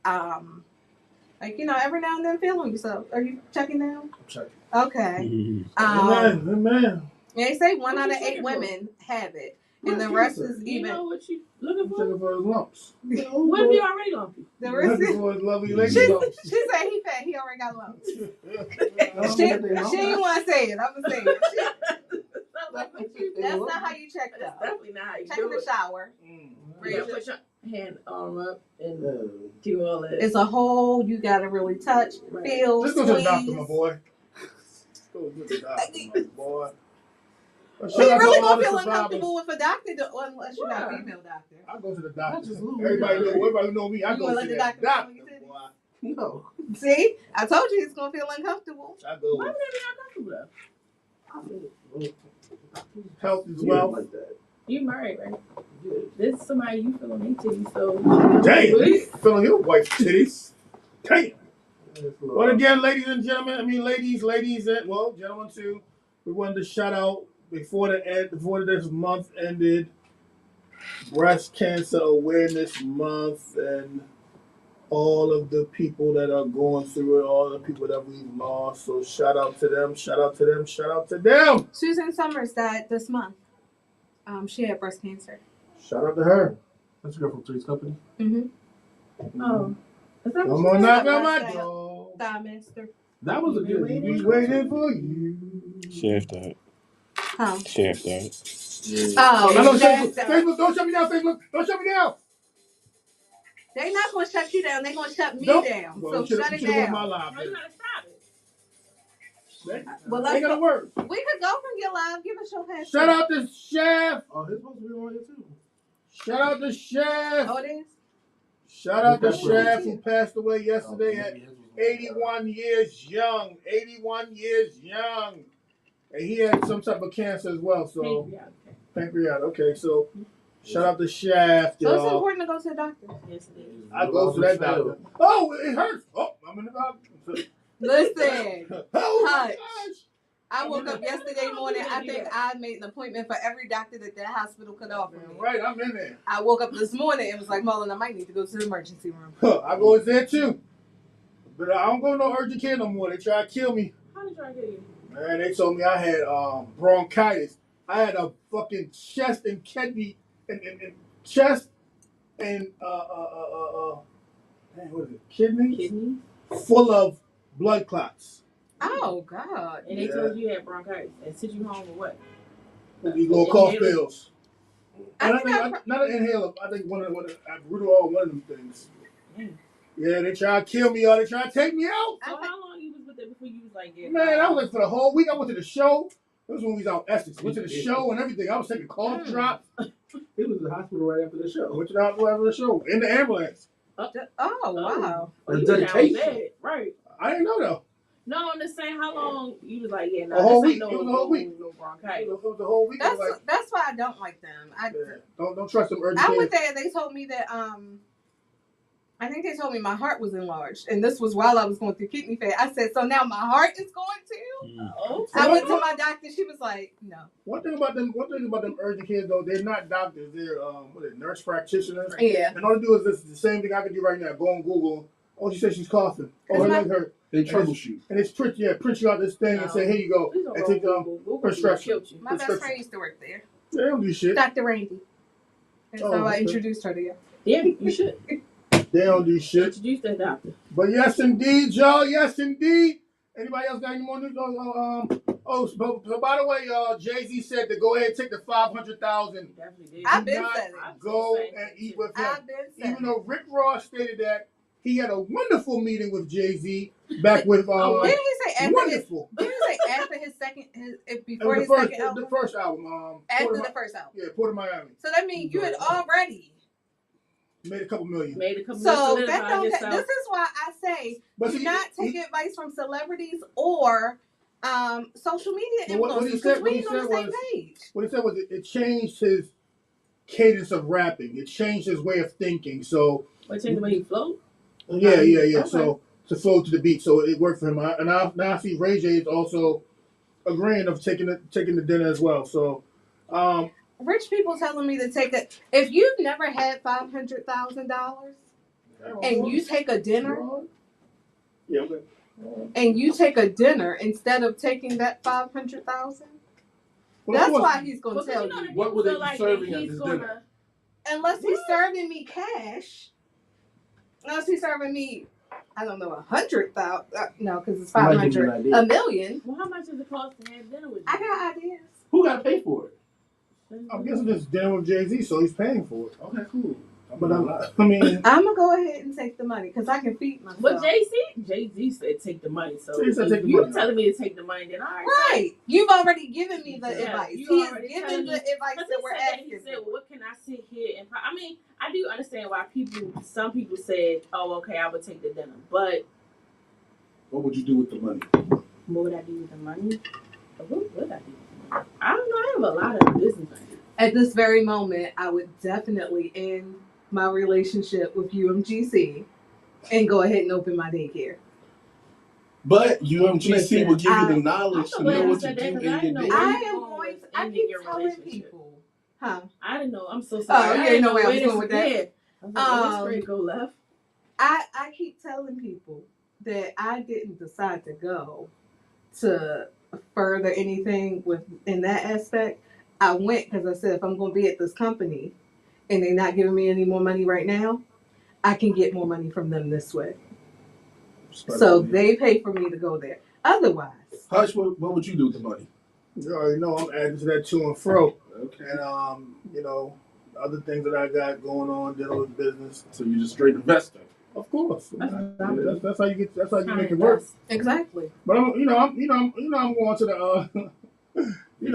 like, you know, every now and then feeling yourself. Are you checking now? I'm checking. Okay. Amen. They say 1 What out you of 8 checking for? women have it, and Breast the rest cancer. is You even. know what you looking I'm for? checking for his lumps. What if you already lumpy? The I'm rest looking is. for his lovely lady She lumps. said he fat. He already got lumps. No, She I'm not- didn't want to say it. I'm gonna say it. That's like what you. That's not how you check That's though. definitely not how you Check in do the it. shower. You gotta put your hand arm up and Yeah. do all that. It's a hole you gotta really touch, Right. feel, Just go to the doctor, squeeze. my boy. Go to the doctor, my boy. Well, We shout out to really all gonna the feel survivors. uncomfortable with a doctor, unless you're not a Yeah. female doctor. I go to the I doctor. just lose Everybody know me. I You go gonna to let the that doctor doctor, know you boy. No. See, I told you he's gonna feel uncomfortable. I go Why with would they be uncomfortable though? health as Yeah, well. like that. You married, right? Yeah. This is somebody you feeling into, so Damn, What? you feeling your wife's titties. Damn. It's a little- But again, ladies and gentlemen, ladies, and well, gentlemen too, we wanted to shout out before this month ended, Breast Cancer Awareness Month, and all of the people that are going through it, all the people that we've lost. So shout out to them, shout out to them, shout out to them. Susan Summers died this month. She had breast cancer. Shout out to her. That's a girl from Three's Company. oh. Is that Come what on, you knock said? on my Birthday. door. Thigh-master. That was a good Waiting. We waiting for you. Sheriff died. Huh? Sheriff died. Oh, No, no, that's- Facebook, don't shut me down, Facebook. Don't shut me down. They not gonna shut you down. They gonna shut me Nope. down. Well, So you should've- shut it you should've went my down. live, No, you man. gotta stop it. Well, Ain't let's gonna go. work. We could go from your live. Give us your password. Shout out to Chef. Oh, his supposed to be on here too. Shout out to Chef. Oh, it is. Shout out to That's Chef right. who passed away yesterday Oh, at maybe his was- 81 years young. 81 years young. And he had some type of cancer as well. So pancreatic. Okay, so shout out to Chef, So it's y'all. important to go to the doctor. Yes, it is. I go to that doctor. Oh, it hurts. Oh, I'm in the doctor. Listen, Oh my Hush. gosh. I woke up yesterday morning. I think I made an appointment for every doctor that hospital could offer me. Right, I'm in there. I woke up this morning and was like, Mullen, I might need to go to the emergency room. I go in there too. But I don't go to no urgent care no more. They try to kill me. How did I get you? Man, they told me I had bronchitis. I had a fucking chest and kidney and chest and man, what is it? Kidney. Full of blood clots. Oh, God. And they Yeah. told you you had bronchitis and sent you home with what? These little cough Inhaler? pills. I And think I not an inhaler. I think one of Rutal, one of them things. Mm. Yeah, they try to kill me, y'all. They try to take me out. So how long you was with it before you was like, yeah, Man, I was like for the whole week. I went to the show. It was when we was out Essex. Went to the show and everything. I was taking cough drops. He was in the hospital right after the I show. went to the hospital after the show in the ambulance. Oh, wow. Oh, you That's was down dedication. bad. Right. I didn't know though. No, I'm just saying how long you was like, yeah, no, A whole this week. ain't It no, was a whole week. no It bronchitis. was the whole week. I was like, That's why I don't like them. yeah, don't trust them urgent I care. went there and they told me that I think they told me my heart was enlarged, and this was while I was going through kidney failure. I said, so now my heart is going to? Oh, I went to my doctor. She was like, no. One thing about them urgent cares though, they're not doctors. They're nurse practitioners. Yeah. And all they do is this the same thing I can do right now. Go on Google. Oh, she said she's coughing. Oh, her leg hurt. They troubleshoot. And it's print you out this thing and say, here you go. Please don't And go take Google prescription. killed you. My best Prescription. friend used to work there, They don't do shit. Dr. Randy. And so Oh, I okay. introduced her to you. Yeah, you should They don't do shit. introduce that doctor. But yes, indeed, y'all. Yes, indeed. Anybody else got any more news? So by the way, y'all, Jay-Z said to go ahead and take the $500,000. Definitely did. I've Do been not said it. go and eat with him. I've been saying Even though Rick Ross stated that he had a wonderful meeting with Jay-Z back with Didn't he say after his? wonderful. Didn't he say after his second? Before the his first, second album? the first album. After Port of the first album. Yeah, Port of Miami. So that means you had already Made a couple million. Made a couple So solidified that don't. yourself. This is why I say But do see, not take advice from celebrities or social media But what he influencers said- because what we he ain't on the said same was- page. what he said was it changed his cadence of rapping. It changed his way of thinking. So What changed the way you float? yeah. Okay. So to flow to the beat, so it worked for him. Now I see Ray J is also agreeing of taking the dinner as well. So Rich people telling me to take it. If you've never had $500,000 and you take a dinner yeah, okay. and you take a dinner instead of taking that 500,000, Well, of that's course- why he's gonna Because tell you know you. that What people would they feel be like serving that at he's this gonna. dinner? Unless he's serving me cash. Unless he's serving me, I don't know, 100,000. No, because it's I might give you an 500. idea. A million. Well, how much does it cost to have dinner with you? I got ideas. Who got to pay for it? I'm guessing this dinner with Jay-Z, so he's paying for it. Okay, cool. But I mean, I'm gonna go ahead and take the money because I can feed myself. But Jay-Z said take the money. So Jay said if take the you money. telling me to take the money, then all right. Right. You've already given me the Yeah, advice. you He's already given telling the me- advice Because that we're he asking. said, well, what can I sit here and... I mean, I do understand why some people said, oh, okay, I would take the dinner. But What would you do with the money? what would I do with the money? What would I do with the money? I don't know. I have a lot of business ideas. At this very moment, I would definitely end my relationship with UMGC and go ahead and open my daycare. But UMGC Listen, will give you the I- knowledge to I'm glad know you what to said do that, in 'cause I your didn't know day. where I you am going going. with I ending keep your telling relationship. people, huh? I didn't know. I'm so sorry. Oh, you didn't know where I was this going with that? yeah. I was like, oh, this go left. I keep telling people that I didn't decide to go to further anything in that aspect. I went because I said if I'm going to be at this company and they're not giving me any more money right now, I can get more money from them this way. So they pay for me to go there. Otherwise, Hush, what would you do with the money? you already know I'm adding to that to and fro, Okay. and you know, other things that I got going on dealing with business. So you're just straight investor. Of course, That's that's how you get. That's how you make it work. exactly. But I'm going to the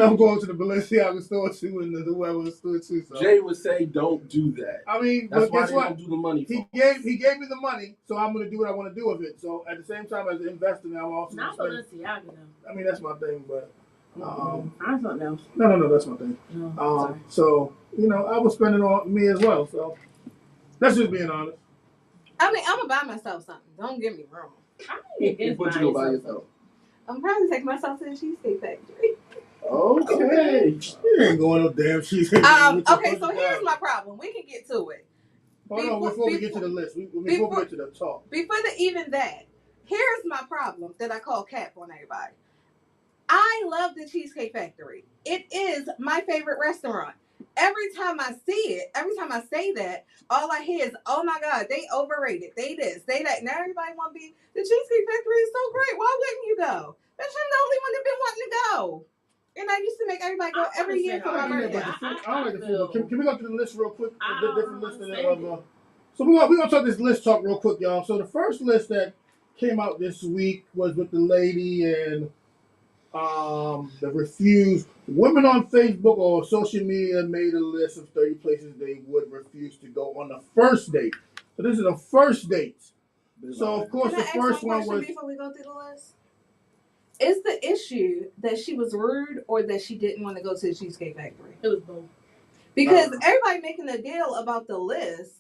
I'm going to the Balenciaga store too, and the whoever store too. So Jay would say, "Don't do that." I mean, That's but why guess they what? don't do the money. He For gave me the money, so I'm going to do what I want to do with it. So at the same time as investing, I'm also Not spend. Balenciaga, though. I mean, that's my thing, but I don't know. no, that's my thing. No, sorry. So I was spending on me as well. So that's just being honest. I mean, I'm gonna buy myself something. Don't get me wrong. I ain't against what you buying go buy yourself. yourself? I'm probably taking myself to the Cheesecake Factory. Okay. You ain't going no damn cheese. Okay, so here's my problem. We can get to it. Hold on, before we get to the list, before we get to the talk. Before even that, here's my problem that I call cap on everybody. I love the Cheesecake Factory. It is my favorite restaurant. Every time I see it, every time I say that, all I hear is, oh my God, they overrated. They this, they that. Now everybody want to be, the Cheesecake Factory is so great. Why wouldn't you go? Bitch, I'm the only one that been wanting to go. And I used to make everybody go every year for my I don't birthday. like the food. But can we go through the list real quick? I The don't different list understand of. So we're gonna talk this list talk real quick, y'all. So the first list that came out this week was with the lady and the refused women on Facebook or social media made a list of 30 places they would refuse to go on the first date. So this is the first date. So of course Can the I ask first one one question was before we go through the list? Is the issue that she was rude or that she didn't want to go to the Cheesecake Factory? It was both. Because everybody making a deal about the list,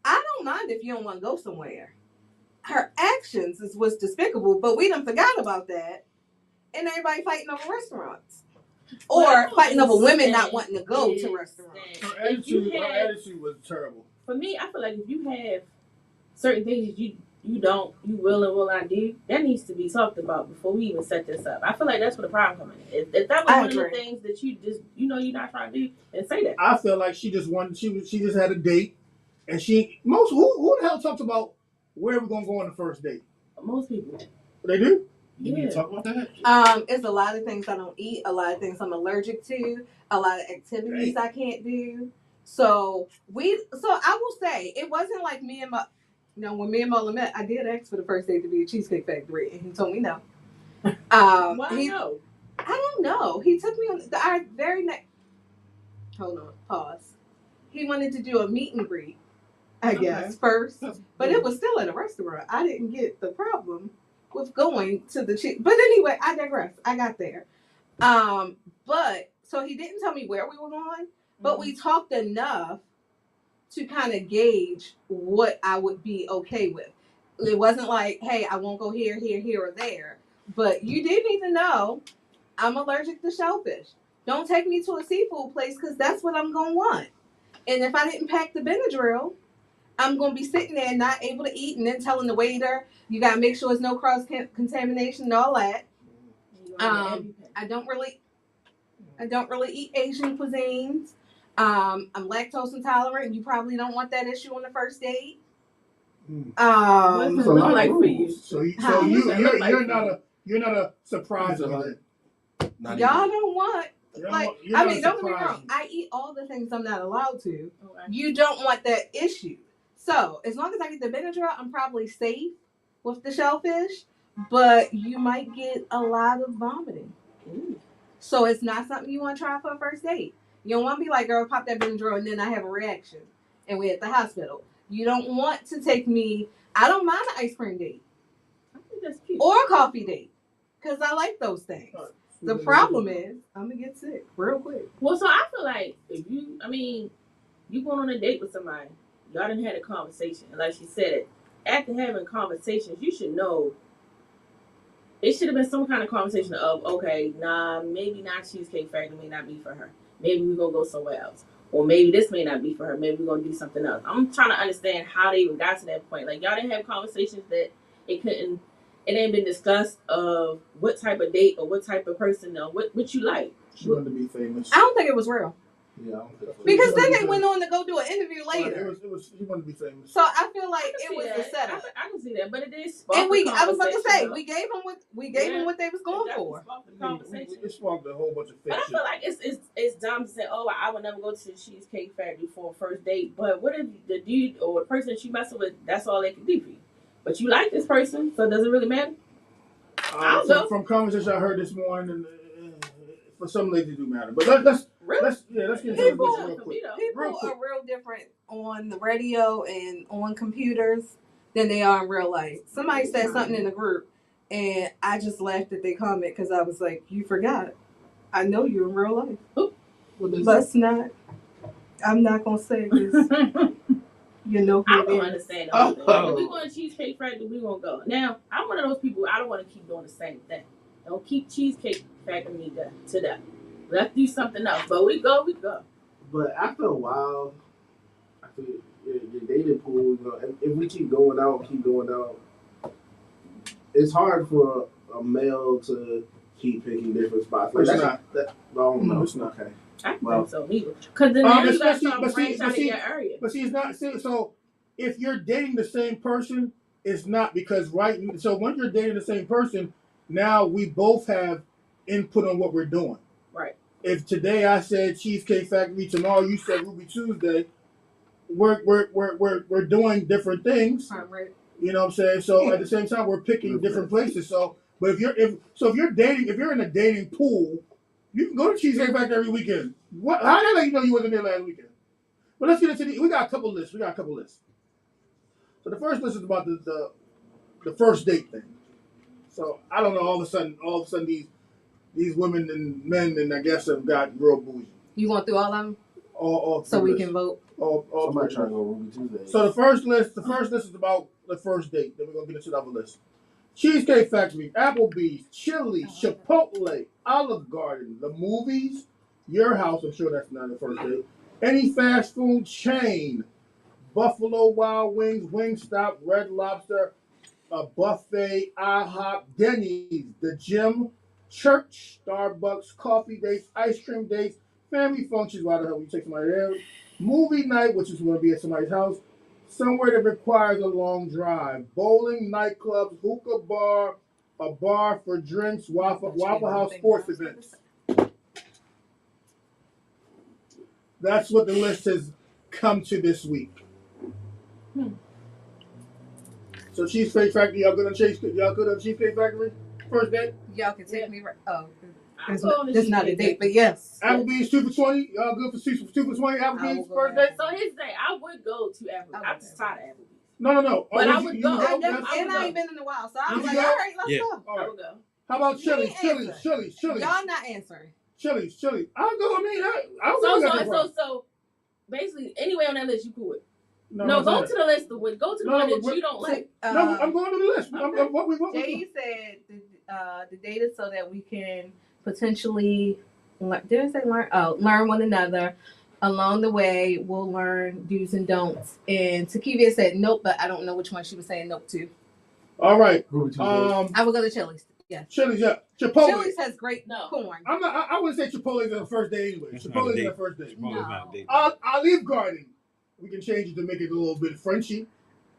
I don't mind if you don't want to go somewhere. Her actions is what's despicable, but we done forgot about that. And everybody fighting over restaurants. Or fighting over women not wanting to go to restaurants. her If you attitude was terrible. For me, I feel like if you have certain things you will and will not do, that needs to be talked about before we even set this up. I feel like that's where the problem comes in. If that was I one of the agree. things that you just you're not trying to do, then say that. I feel like she just wanted. She just had a date, and who the hell talks about where we're gonna go on the first date? Most people. They do. You need to talk about that. It's a lot of things I don't eat, a lot of things I'm allergic to, a lot of activities I can't do. So I will say it wasn't like me and when me and Mola met, I did ask for the first date to be a Cheesecake Factory, and he told me no. Why no? I don't know. He took me on our very next. Hold on, pause. He wanted to do a meet and greet I guess, first. But it was still at a restaurant. I didn't get the problem with going to the chick. But anyway, I digress. I got there. But so he didn't tell me where we were going, but we talked enough to kind of gauge what I would be okay with. It wasn't like, hey, I won't go here, or there. But you did need to know I'm allergic to shellfish. Don't take me to a seafood place because that's what I'm going to want. And if I didn't pack the Benadryl, I'm going to be sitting there not able to eat and then telling the waiter, you got to make sure there's no cross-contamination and all that. I don't really eat Asian cuisines. I'm lactose intolerant. You probably don't want that issue on the first date. What's it It's a look lot like of for you? rules. You're not a surprise It's a with it. Not Y'all even. don't want, You're like, not- you're I not mean, don't get me surprised. wrong. I eat all the things I'm not allowed to. Okay. You don't want that issue. So as long as I get the Benadryl, I'm probably safe with the shellfish, but you might get a lot of vomiting. Ooh. So it's not something you want to try for a first date. You don't want to be like, girl, pop that Benadryl and then I have a reaction and we're at the hospital. You don't want to take me, I don't mind an ice cream date I think that's cute. or a coffee date because I like those things. The problem is I'm going to get sick real quick. Well, so I feel like if you, you going on a date with somebody, y'all done had a conversation, and like she said, after having conversations, you should know. It should have been some kind of conversation of, okay, nah, maybe not Cheesecake Factory, may not be for her. Maybe we're gonna go somewhere else, or maybe this may not be for her. Maybe we're gonna do something else. I'm trying to understand how they even got to that point. Like y'all didn't have conversations that it ain't been discussed of what type of date or what type of person or what you like. She wanted to be famous. I don't think it was real. Yeah, I don't think so. Because then they went on to go do an interview later. She wanted to be famous. So I feel like I it can was see the that. setup. I can see that, but it is. spark And the I was about to say, conversation, we gave them what they was though. going It definitely for. sparked the conversation. It sparked a whole bunch of But I fiction. feel like it's dumb to say, oh, I would never go to the Cheesecake Factory for a first date. But what if the dude or the person that you messing with, that's all they can do for you? But you like this person, so does it really matter? I don't know. From conversation I heard this morning, for some ladies it do matter. But let's get into this People- real quick. People are real different on the radio and on computers than they are in real life. Somebody said something in the group, and I just laughed at their comment because I was like, "You forgot. I know you in real life. Let's not. I'm not gonna say this. You know I who don't it is." understand. Oh. If we going to Cheesecake Factory, we gonna go. Now, I'm one of those people. I don't want to keep doing the same thing. Don't keep Cheesecake Factory to that. Let's do something else. But we go. But after a while, I feel your dating pool, if we keep going out, it's hard for a male to keep picking different spots. It's Like, not. no, It's not. Okay. I Well, think so either. Because then now you got especially- some but see- branch out but of see- your area. But see, it's not. So if you're dating the same person, it's not because So when you're dating the same person, now we both have input on what we're doing. Right. If today I said Cheesecake Factory, tomorrow you said Ruby Tuesday, we're doing different things. You know what I'm saying? So at the same time, we're picking different places. So, but if you're in a dating pool, you can go to Cheesecake Factory every weekend. What? How did I let you know you wasn't there last weekend? But let's get into we got a couple lists. So the first list is about the first date thing. So I don't know. All of a sudden, these women and men and I guess have got real bougie. You going through all of them All so we lists. can vote? All somebody three trying to lists. go Ruby Tuesday. So the first list is about the first date. Then we're gonna get into the other list. Cheesecake Factory, Applebee's, Chili's, Chipotle, Olive Garden, the movies, your house. I'm sure that's not the first date. Any fast food chain, Buffalo Wild Wings, Wingstop, Red Lobster, a buffet, IHOP, Denny's, the gym, church, Starbucks, coffee dates, ice cream dates, family functions. Why the hell we take somebody there? Movie night, which is going to be at somebody's house. Somewhere that requires a long drive. Bowling, nightclubs, hookah bar, a bar for drinks, Waffle House sports events. That's what the list has come to this week. So Cheesecake Factory, y'all good on Cheesecake Factory? First date? Y'all can take me right. Oh, I'm going to it's not a Cheesecake date, but yes. Applebee's 2 for $20. Y'all good for 2 for $20? Applebee's first date? So here's the thing. I would go to Applebee's. I I'm love tired of Applebee's. No. But I You would go. go. I That's- never, I and would I go. ain't been in a while, so I Did was you like, go? all right, let's Yeah. go. All I right. would go. How about You Chili's? ain't Chili's. answering. Chili's. Y'all not answering. Chili's. I'll go. I mean, I'll So go. so basically, anyway on that list you could with. No, No, I'm go saying. to the list with. Go to the No, one but that you don't like. No, I'm going to the list. Okay. What Jay said the data so that we can potentially did I say learn? Oh, learn one another. Along the way, we'll learn do's and don'ts. And Takivia said nope, but I don't know which one she was saying nope to. All right. Ruby Tuesday. I would go to Chili's. Yeah. Chili's, yeah. Chipotle. Chili's has great No. corn. I wouldn't say Chipotle is on the first day anyway. It's not a Chipotle is date. on the first day. Chipotle's not a date. Olive Garden. We can change it to make it a little bit Frenchy.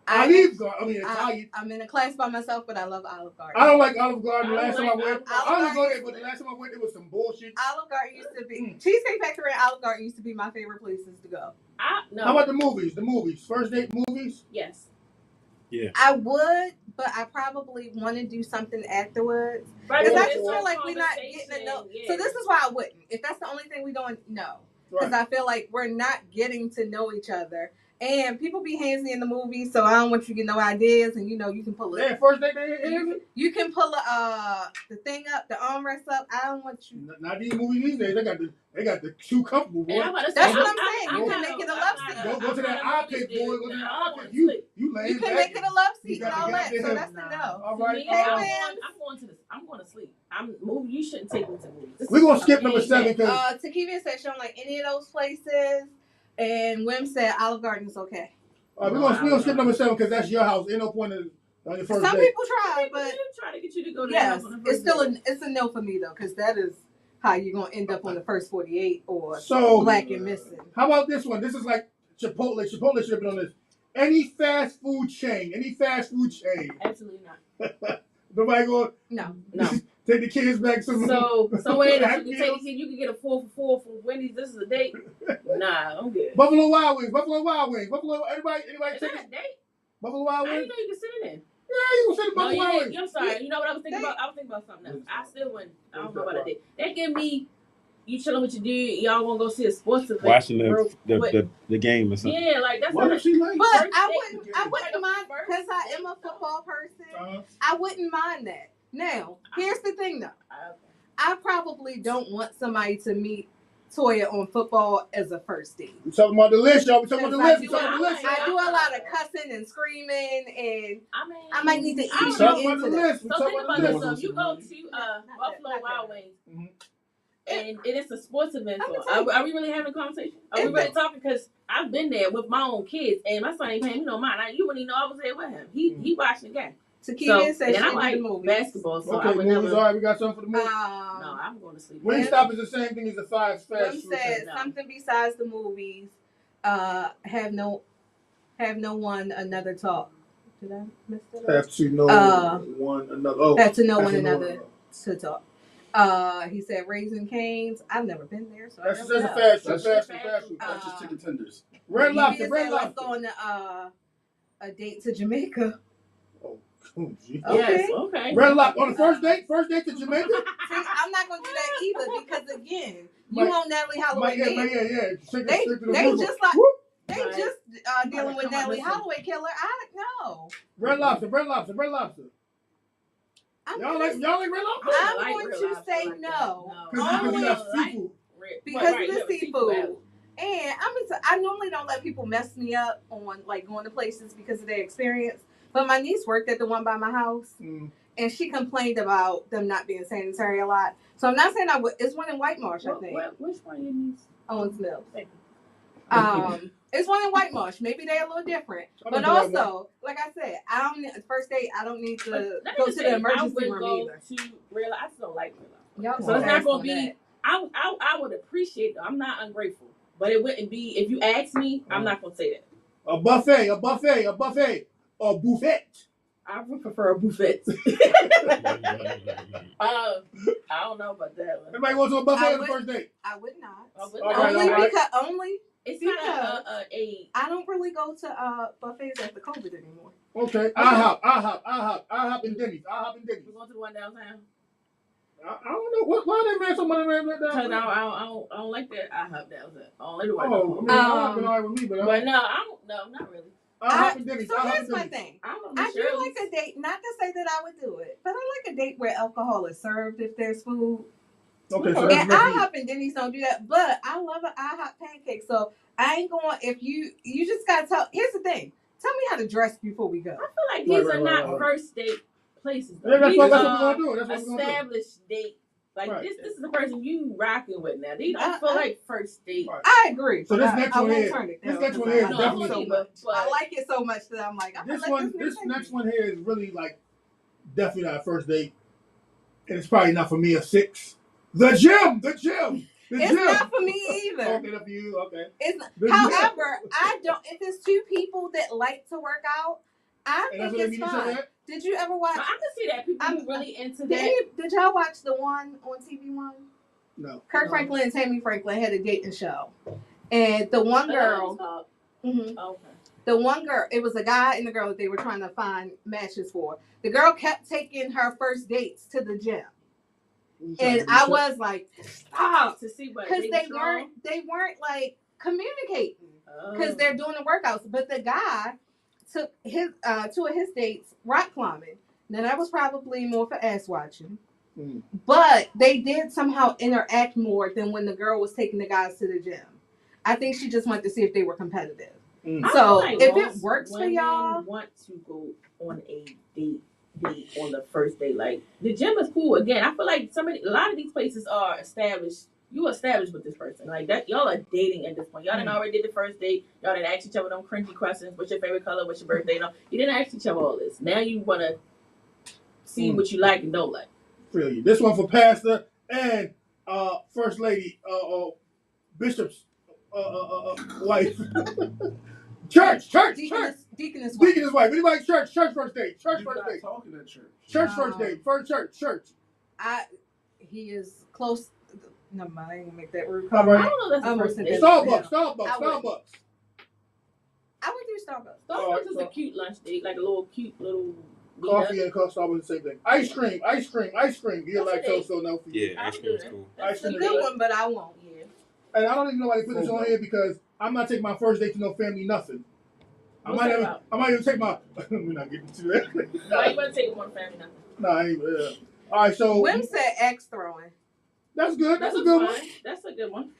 Olive Garden. I mean, Italian. I'm in a class by myself, but I love Olive Garden. I don't like Olive Garden. The I last don't time I like went, Olive I only go Garden. there, but the last time I went, it was some bullshit. Olive Garden used to be Cheesecake Factory and Olive Garden used to be my favorite places to go. No. How about the movies? The movies. First date movies? Yes. I would, but I probably want to do something afterwards. Right, Because I it's just a feel like we're not getting to know. conversation, So this is why I wouldn't. If that's the only thing we doing, no. Because Right. I feel like we're not getting to know each other. And people be handsy in the movies, so I don't want you to get no ideas. And you know, you can pull Yeah, it. first date, they You can pull the thing up, the armrest up. I don't want you. not these movies these days. They got the too comfortable, boy. And I'm about to say, That's what I'm saying. You I'm can not make it a I'm love not scene. Go to that I'm eye not pit, a boy. Go to dude. that I eye don't pit. wanna sleep. You laying You can back make it a love You seat got and all to that. get So him. that's the no. All To right. me, Hey, I'm Williams. going to this. I'm going to sleep. You shouldn't take me to movies. This We're is going to skip a number game 7 that- because Takivia said she don't like any of those places. And Wim said Olive Garden is okay. we're gonna skip number 7 because that's your house. Ain't no point on your first Some date. people try, People but do try to get you to go to yes, the house on the it's first still date. it's a no for me though, because that is how you're gonna end up on the first 48 or So black and missing. how about this one? This is like Chipotle. Chipotle should have been on this. Any fast food chain. Absolutely not. Nobody going No. No. take the kids back some. So wait, Happy you Meals. can get a 4 for 4 from Wendy's. This is a date. Nah, I'm good. Buffalo Wild Wings. Anybody Is take that a date? Buffalo Wild I Wings? didn't know you could sit in there. Yeah, you gonna say the No, Buffalo Wild Wings. I'm sorry. You know what I was thinking about? I was thinking about something else. I still wouldn't. I don't know about a date. That give me you chilling with your dude. Y'all want to go see a sports event? Watching real quick. the game or something. Yeah, like that's What not if she like? But First I date. wouldn't mind because I am a football person. I wouldn't mind that. Now, here's the thing though. I probably don't want somebody to meet Toya on football as a first date. We talking about the list, y'all. We talking about the list. We Because talking about the list. I do a lot of cussing and screaming, and I mean, I might need to I ease don't We you know. talking about into the that. list. We So talking think about about the this. list. So you go to Buffalo not Wild that. Wings, and it's a sports event. I'm So gonna are we really having a conversation? Are we really talking? Because I've been there with my own kids, and my son ain't paying me no mind. You wouldn't even know I was there with him. He watched the game. Takivia said and she I did like the movies. basketball, so I Okay, would movies. never. All right, we got something for the movie. No, I'm going to sleep. Wingstop is the same thing as the fast Wim food. said No. something besides the movies. Have no one another talk. Did I miss that? Have to know one another. Oh, Have to know have one to know another to talk. He said Raising Cane's. I've never been there, so That's I just don't a know. fast food. That's Fast food. fast Fast food. food. That's just chicken tenders. Red He lobster. said, Red let's lobster. go on a date to Jamaica. Oh, gee. Okay. Yes, okay. Red lobster on the first date. First date to Jamaica. See, I'm not gonna do that either because again, you Mike- want Natalie Holloway. Yeah. They Stick to the they river. just like Whoop. they Right. just dealing with Come on, Natalie listen. Holloway killer. I know. Red lobster. Red lobster. Red lobster. I'm Y'all gonna- like red lobster? I'm like going real to lobster say like no. that. Because Only you got seafood. because Right, of yeah, the seafood. And I normally don't let people mess me up on like going to places because of their experience. But my niece worked at the one by my house, Mm. and she complained about them not being sanitary a lot. So I'm not saying I would. It's one in White Marsh, I think. Which one you need? Owens Mills. Thank It's one in White Marsh. Maybe they're a little different. I'm But gonna do that also, like I said, first date. I don't need to Let me go to just the say, emergency I room would go either. to real. I just don't like real. Y'all So gonna it's not ask gonna on be. that. I would appreciate it. I'm not ungrateful, but it wouldn't be if you ask me. I'm not gonna say that. A buffet. A buffet. I would prefer a buffet. I don't know about that one. Everybody goes to a buffet I on the would- first date. I would not. I would All not. right, Only all right. because only It's not a I don't really go to buffets after COVID anymore. Okay. I hop in Denny's. We're going to the one downtown. I don't know why they made somebody made that. Because I don't like that. I hope that was it. I don't like the white Oh, I mean, I've been alright with me, but but no, not really. So here's my thing. I do like a date, not to say that I would do it, but I like a date where alcohol is served if there's food. Okay, so And that's IHOP and Denny's don't do that, but I love an IHOP pancake. So I ain't going. If you just gotta tell. Here's the thing. Tell me how to dress before we go. I feel like these are not first date places. Though. Yeah, These that's what are we're gonna do. That's what we're gonna do. established date. Like Right. this is the person you rocking with now. These don't feel like first date. Right. I agree. So this but next I one won't here- turn it this down next one because here I is like it definitely- so much. but- I like it so much that I'm like, I'm This gonna one, let this nigga next take one here is really like definitely not a first date, and it's probably not for me. A 6. The gym. It's gym. not for me either. Okay, not for you. Okay. It's not. The However, I don't. If it's two people that like to work out, I And that's think what they it's mean to say fine. that. Did you ever watch? I can see that people I'm- who really into Did, that. did y'all watch the one on TV1? No. Kirk No. Franklin and Tammy Franklin had a dating show, and the one girl, mhm, Okay. the one girl, it was a guy and the girl that they were trying to find matches for. The girl kept taking her first dates to the gym, and I was like, stop, To see what because they strong. weren't like communicating. Oh. Because they're doing the workouts. But the guy took his 2 of his dates rock climbing. Now that was probably more for ass watching. Mm. But they did somehow interact more than when the girl was taking the guys to the gym. I think she just wanted to see if they were competitive. Mm. I So feel like if it most works for women y'all, want to go on a date on the first day. Like the gym is cool. Again, I feel like a lot of these places are established. You established with this person like that. Y'all are dating at this point. Y'all done already did the first date. Y'all didn't ask each other them cringy questions. What's your favorite color? What's your birthday? No, you didn't ask each other all this. Now you want to see what you like and don't like. Feel you. This one for Pastor and First Lady Bishop's wife. Church. Deaconess wife. Deaconess wife. Anybody church first date. Church You're first not date. talking at church. Church No. first date. First church. He is close. Never mind, I ain't gonna make that rude All I right. comment. don't know. That's the Almost first said date. that. Starbucks. I would. Starbucks. I would do Starbucks. Starbucks is a cute lunch date, like a little cute little Coffee and Starbucks the same thing. Ice cream. You're That's lactose, it. so no for you. Yeah, ice cream is cool. It's a good one, but I won't. Yeah. And I don't even know why they put this on here because I'm not taking my first date to no family nothing. I What's might that even, about? I might even take my. We're not getting to that. Why you want to take one family now? No, I ain't. All right, so Wim said axe throwing. that's good. That's a That's good one. fine. That's a good one.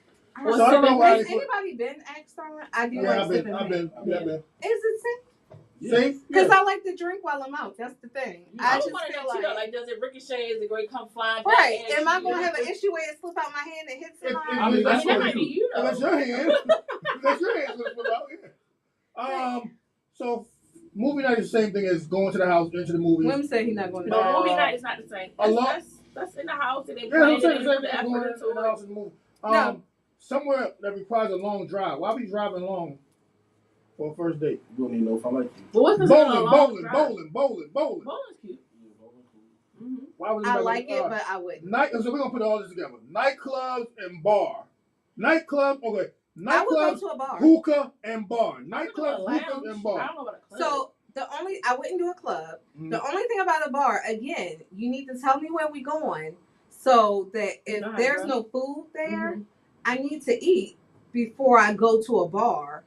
So I don't know why Has they put. anybody been axe throwing? I do Yeah, like I've been. sipping I've mint. been. Is it safe? Safe. Because Yeah. I like to drink while I'm out. That's the thing. I I just just want to feel know too, though, like, like, does it ricochet? Is it going to come flying back? right. at Am I you? going to have an issue where it slip out my hand and hit If- somebody? if- I mean, I that's mean, that what might be you. you, though. That's your hand. That's your hand. That's what out here. So movie night is the same thing as going to the house, into the movie. Wim said he's not going to But do movie night is not the same. a lot- That's in the house and they Yeah, I'm plan saying it the and same they put thing the as going effort to the into house it. and the movie. No. Somewhere that requires a long drive. Why be driving long for a first date? You don't even know if I like you. But what's considered a long drive? Bowling. Bowling's cute. Mm-hmm. Why would I anybody like go- it, but I wouldn't. So we're gonna put all this together. Nightclubs and bar. Nightclub, okay. I would go Nightclubs, to a bar. hookah and bar. I Nightclubs, don't know hookahs about and a bar. lounge. I don't know about a club. So I wouldn't do a club. Mhm. The only thing about a bar, again, you need to tell me where we going so that if Nice, there's bro. no food there, Mhm. I need to eat before I go to a bar,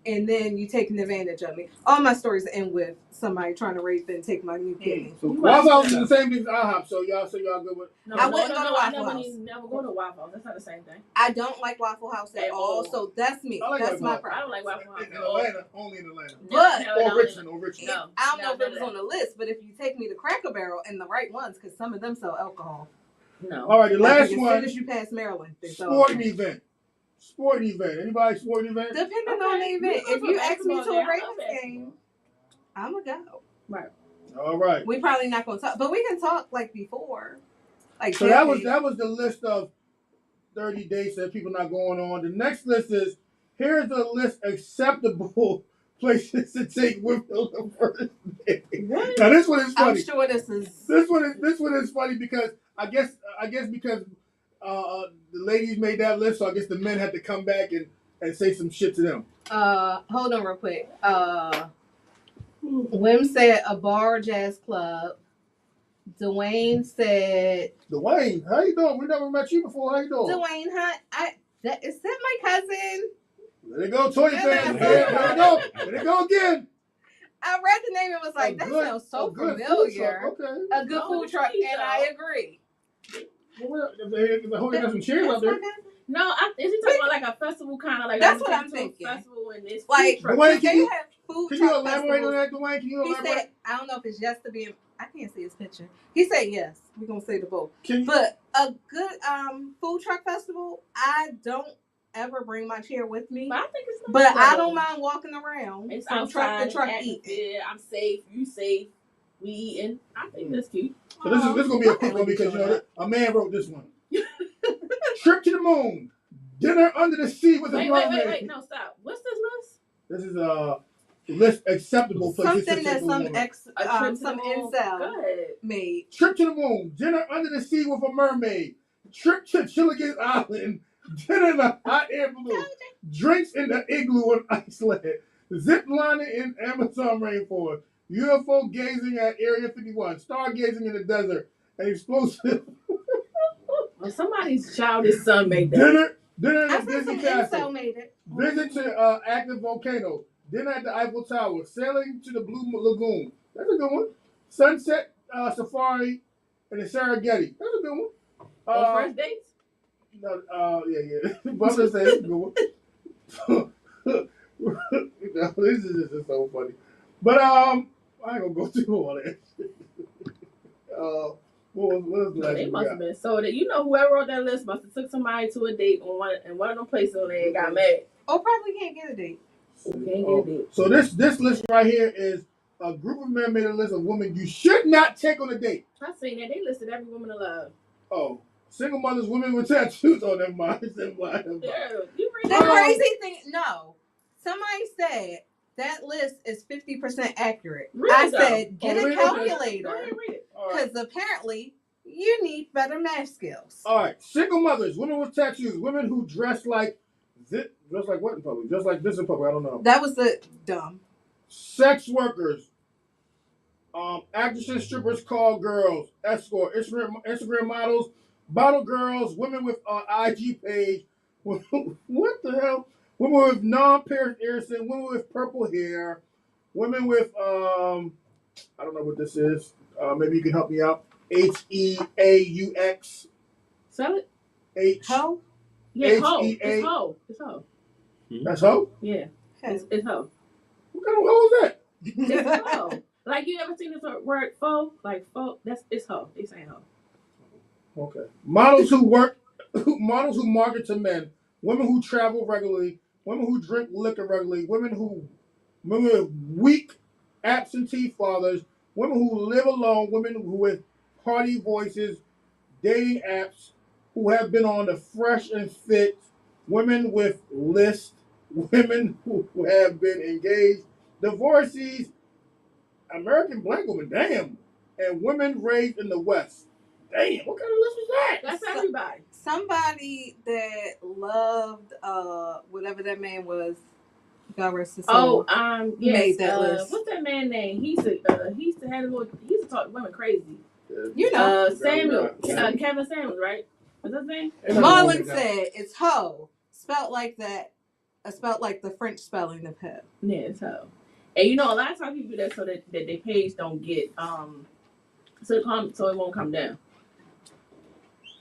and then you taking advantage of me. All my stories end with somebody trying to rape and take my new kidney. So You Waffle House might- is the same thing as IHOP. So y'all good with. No, I wouldn't go to I Waffle never, House. never go to Waffle House. That's not the same thing. I don't like Waffle House at At all, all. so that's me. I like That's my Waffle problem. I don't like Waffle House In at all. Atlanta, only in Atlanta. But- No, Or no, Richmond. No. I don't know if no, it was no. on the list, but if you take me to Cracker Barrel and the right ones, because some of them sell alcohol. No. All right, the Like, last as one. soon as you pass Maryland, they sell Sporting alcohol. event. Sporting event. Anybody sporting event? Depending Okay, on the we event. go If for you ask me to basketball a then. I Ravens love basketball. game, I'm going to go. All right. We probably not going to talk, but we can talk like before. Like So that was the list of 30 dates that people not going on. The next list is here's the list acceptable places to take women on the first date. What? Now this one is I'm funny. sure this is. This one is funny because I guess because the ladies made that list, so I guess the men had to come back and say some shit to them. Hold on real quick. Wim said a bar or jazz club. Dwayne said, Dwayne, how you doing? We never met you before. How you doing? Dwayne Hunt, is that my cousin? Let it go, Toy Yeah, fans. yeah. Let it go. Let it go again. I read the name and was like, that sounds so familiar. Okay. A good food truck, and I agree. Well, if the whole got some chairs out That's my there. cousin. No, is he talking about like a festival kind of like That's a what I'm festival thinking. Festival and this Like, food truck. Dwayne, they can you- have food Can you truck elaborate on festivals. that, Dwayne? Can you He elaborate? said, I don't know if it's just to be, I can't see his picture. He said yes. We're going to say the both. Can you, But a good food truck festival, I don't ever bring my chair with me. But I think it's But I though. don't mind walking around It's from truck outside, to truck atmosphere, eating. I'm safe. You safe. We eating. I think that's cute. so this is gonna be a quick one because you know a man wrote this one. Trip to the moon, dinner under the sea with a mermaid. Wait. No, stop. What's this list? This is list acceptable for Something that some woman. A trip to some the moon. incel Go ahead. made. Trip to the moon, dinner under the sea with a mermaid. Trip to Gilligan's Island, dinner in a hot air balloon. Drinks in the igloo on Iceland. Zip lining in Amazon rainforest. UFO gazing at Area 51. Stargazing in the desert. An explosive Well, somebody's childish son made that. dinner in I a said Disney some castle. incel made it. Visit to active volcano. Dinner at the Eiffel Tower. Sailing to the Blue Lagoon. That's a good one. Sunset safari in the Serengeti. That's a good one. On first dates? No, yeah. But I'm just saying, it's a good one. This is just so funny. But I ain't gonna go through all that. What was the last They one must we have got? been so that whoever wrote that list must have took somebody to a date on one of them places and they got mad. Or probably can't get a date. Can't get a date. So this list right here is a group of men made a list of women you should not take on a date. I seen that. They listed every woman alive. Oh, single mothers, women with tattoos. Oh, never mind. Never mind. Yeah, you read The Oh. crazy thing, no. Somebody said that list is 50% accurate. Read I it, though. said, get Oh, a read it. Go calculator. ahead and read it. All right. Because apparently you need better math skills. All right. Single mothers, women with tattoos, women who dress like what in public? Just like this in public. I don't know. That was the dumb. Sex workers, actresses, strippers, call girls, escort, Instagram models, bottle girls, women with IG page. What the hell? Women with non-pierced ears, women with purple hair, women with I don't know what this is. Maybe you can help me out. HEAUX. Sell it? H. Ho? Yeah, hoe. HEA. It's hoe. It's hoe. That's hoe? Yeah. It's hoe. What kind of hoe is that? It's hoe. Like, you ever seen this word faux? Like, faux? It's hoe. They saying hoe. Okay. Models who market to men, women who travel regularly, women who drink liquor regularly, women with weak absentee fathers, women who live alone, women who with party voices, dating apps, who have been on the Fresh and Fit, women with lists, women who have been engaged, divorcees, American black women, damn, and women raised in the West. Damn, what kind of list was that? That's everybody. Somebody that loved whatever that man was, God rest his Oh, soul. yes. Made that list. What's that man name? He used to have a little. He used to talk to women crazy. You know. Samuel, Kevin Samuels, right? What's his name? Marlon said it's ho, spelt like that, spelt like the French spelling of ho. Yeah, it's hoe. And a lot of times people do that so that their page don't get so it won't come down.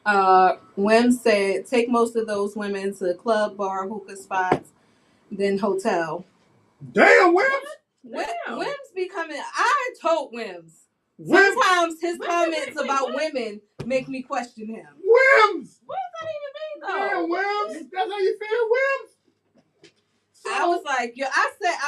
Wim said take most of those women to club, bar, hookah spots, then hotel. Damn, Wims! Damn. Wim's becoming. I told Wims. Wims! Sometimes his Wait, comments wait, about what? women make me question him. Wims! What does that even mean, Damn, though? Wims! That's how you feel, Wims? I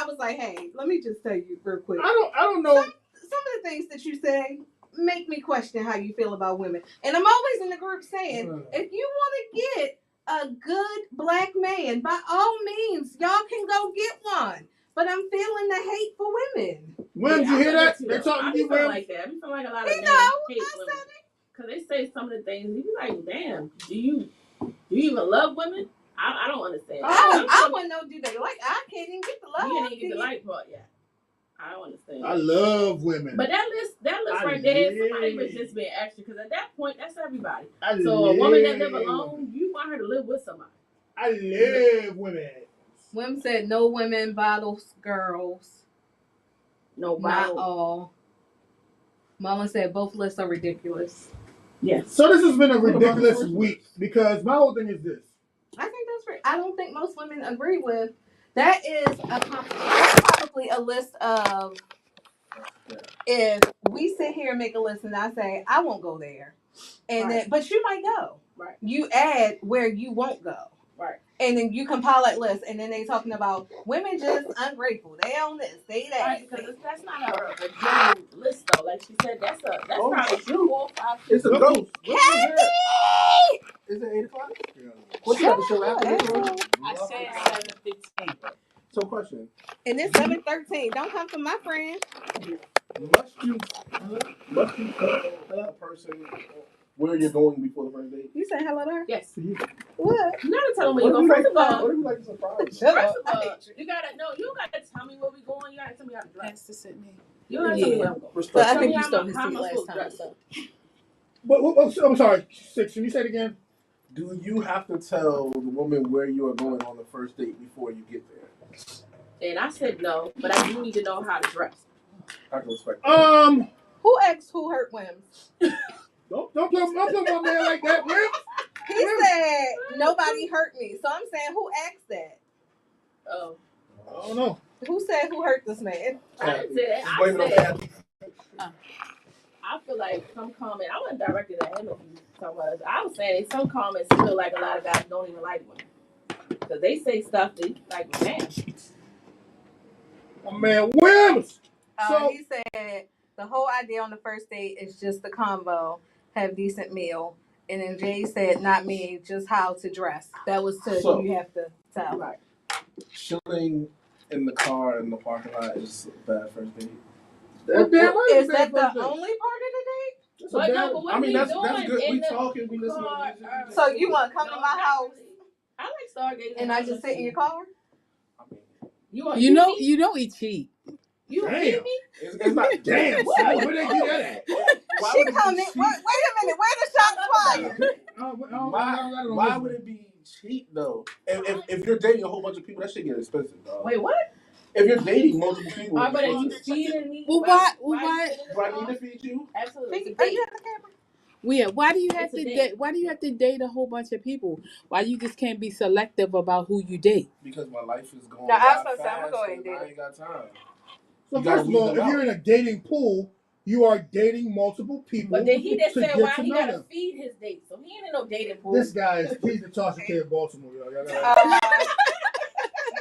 was like, hey, let me just tell you real quick. I don't know. Some of the things that you say make me question how you feel about women. And I'm always in the group saying, if you want to get a good black man, by all means, y'all can go get one. But I'm feeling the hate for women. Wims, you hear that? They're talking to you, I feel Wims. like that. I feel like a lot of You men know, hate I women. said it. Because they say some of the things, you be like, damn, do you even love women? I don't understand. I want to know, do they like? I can't even get the love. You didn't get the like part yet. I don't understand. I love women. But that list I right there, somebody live. was just being extra because at that point, that's everybody. I So a woman that live live. alone, you want her to live with somebody. I live women. Women said no women, bottles, girls. No Not bottle. all. Mullen said both lists are ridiculous. Yes. So this has been a ridiculous week because my whole thing is this. I think that's right. I don't think most women agree with. That is probably a list of, if we sit here and make a list and I say I won't go there, and then but you might go. Right. You add where you won't go. Right. And then you compile that list, and then they talking about women just ungrateful. They own this, they that. Right, because that's not a general list though. Like she said, that's probably 4 or 5. It's a ghost. Kathy! Is it 8 o'clock? What you got to show after this one? I said 7:15. So, question: And it's 7:13. Don't come from my friend. Must you tell a person where you're going before the first date? You say hello to her? Yes. What? You gotta tell me What where do you you go. like? First of all, What do you like to surprise? Shut First up. of all, you don't gotta tell me where we going. You gotta tell me how to dress. That's to Sydney. You don't gotta tell me where I'm going. But Respect. I Tell think me you how stole am his how seat am I last supposed to time. dress. So. But I'm sorry, 6. Can you say it again? Do you have to tell the woman where you are going on the first date before you get there? And I said no, but I do need to know how to dress. I can respect that. Who asked who hurt Wims? Don't put my man like that, man. He said nobody hurt me. So I'm saying who asked that? Oh, I don't know. Who said who hurt this man? I didn't say that. Just blame it on Kathy. I feel like some comment. I wasn't directed at him. If you talking about us. I was saying some comments feel like a lot of guys don't even like women because they say stuff that like, man. My man Williams. So He said the whole idea on the first date is just the combo, have decent meal. And then Jay said, not me, just how to dress. That was to So- you have to tell. Right. Chilling in the car in the parking lot is a bad first date. that damn right Is it's that the first date. only part of the date? It's a But damn- no, but what I mean, we that's doing good. in We the talking, we listening. car, So you want to come to my house I like stargazing. and I just sit in your car? I mean, You want You know he cheat. You Damn. feed me? it's not Damn, son, where they get that at? Why She would it be coming. cheap? Wait a minute. Where the shots fired? Why would it be cheap though? If you're dating a whole bunch of people, that shit get expensive, dog. Wait, what? If you're dating multiple people, All right, but are you it's expensive. feeding me? Well, why- Do I need to feed you? Absolutely. It's a Are date. you at the camera? Why do you have It's a to date. date? Why do you have to date a whole bunch of people? Why you just can't be selective about who you date? Because my life is going No, I was by supposed to say, I'm fast, gonna go ahead and and do I it. ain't got time. So You gotta first of all, weed if them you're out. in a dating pool, you are dating multiple people. But then he just to said get why to he know gotta them. feed his date. So he ain't in no dating pool. This guy is he's the Tasha K of Baltimore, y'all. Y'all gotta-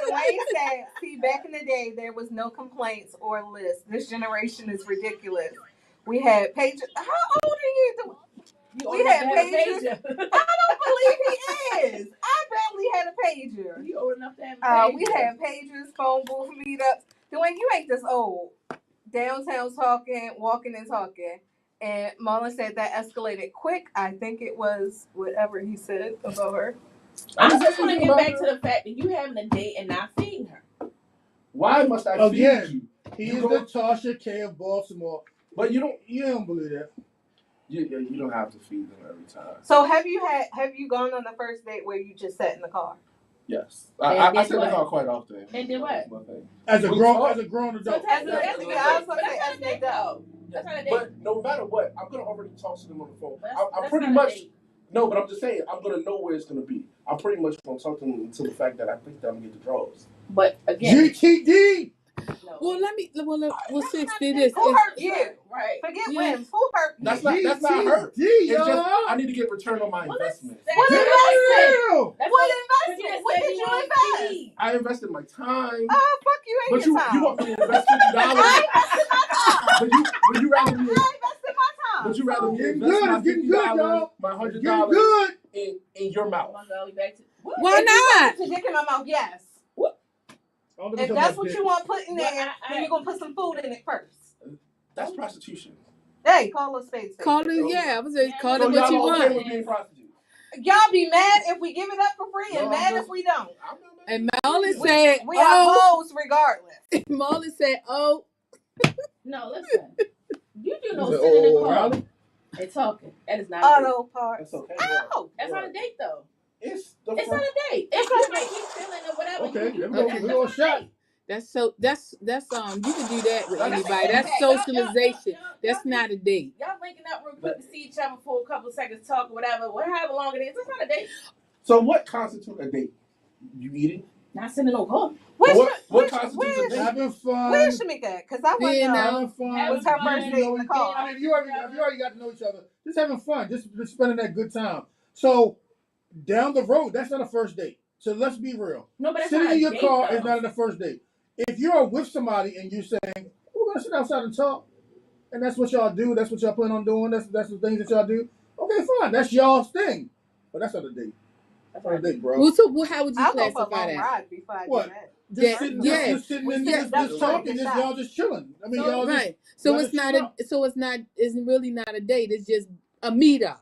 Dwayne said, see, back in the day, there was no complaints or lists. This generation is ridiculous. We had pages. How old are you? You We old had enough to have a pages. pager. I don't believe he is. I barely had a pager. You old enough to have a pager. We had pages, phone booth meetups. Dwayne, you ain't this old. Downtown talking, walking and talking. And Marlon said that escalated quick. I think it was whatever he said about her. I just want to get back to the fact that you having a date and not feeding her. Why must I Again, feed you? He You is go- the Tasha K of Baltimore. But you don't believe that. you don't have to feed them every time. So have you gone on the first date where you just sat in the car? Yes, And I then sit in the what? car quite often. And then what? That's my thing. As a We grown talk. adult. So As a- that's I was gonna say as an adult. That's not a date. But no matter what, I'm gonna already talk to them on the phone. That's I'm pretty not a much date. no, but I'm just saying I'm gonna know where it's gonna be. I'm pretty much gonna talk to them until the fact that I think that I'm gonna get the draws. But again, GTD. no. Well, sis, do this. Who hurt you? Right. Forget Yeah. Wims. Who hurt you? That's not hurt. GTD, It's just y'all. I need to get return on my Well, that's- investment. What that's- Damn. that's What but investment? you What said did you you want invest? feed. I invested my time, Oh, fuck you and but your you time. want me to invest $50? I invested my time. But you rather me I invested my time. but you rather me Getting invest good, my it's getting good, $50, y'all. my Getting $100 good. in your mouth. Oh my God, we back to what? Why If not? you put your dick in my mouth, yes. All them If talking that's about what dick. you want put in Well, there, then you're gonna put some food in it first. That's prostitution. Hey, call us spade. Call it, yeah. I was saying, call So it what you y'all okay want. with being prostitutes? Y'all be mad if we give it up for free and No, mad I'm if we don't. I'm not mad. And Marlon said, We are "Oh." hoes regardless. Marlon said, "Oh, No, listen. You do no Is it sitting in the old car Raleigh? and talking. That is not a date. Auto parts. That's okay. Ow! That's not a date though. It's the It's not first. a date. If you might be feeling or whatever. Okay, you there we do, go. that's We not go a shot. date. That's you can do that with That's anybody. a That's impact. socialization. That's Y'all- not a date. Y'all linking up real quick to see each other for a couple of seconds, talk or whatever. However long it is, that's not a date. So what constitutes a date? You eating? Not sitting in no car. What constitutes a date? Having fun. Where's Shamika at? Because I want to Being know. out. Having fun. What's her first getting to date know in the each- car? I mean, if you already got to know each other, just having fun, just spending that good time. So down the road, that's not a first date. So let's be real. No, but that's Sitting not a in your date, car though. is not a first date. If you're with somebody and you're saying, we're gonna sit outside and talk, and that's what y'all do, that's what y'all plan on doing, that's the things that y'all do, okay, fine. That's y'all's thing. But that's not a date. That's not a date, bro. Well, so how would you I'll go for a classify long that? ride before I What? do that. Just Yeah, sitting, yeah. just sitting We and sit- just talking, that's just fine. y'all just chilling. I mean, So- y'all just Right. So y'all it's just not chill a. out. So it's really not a date. It's just a meetup.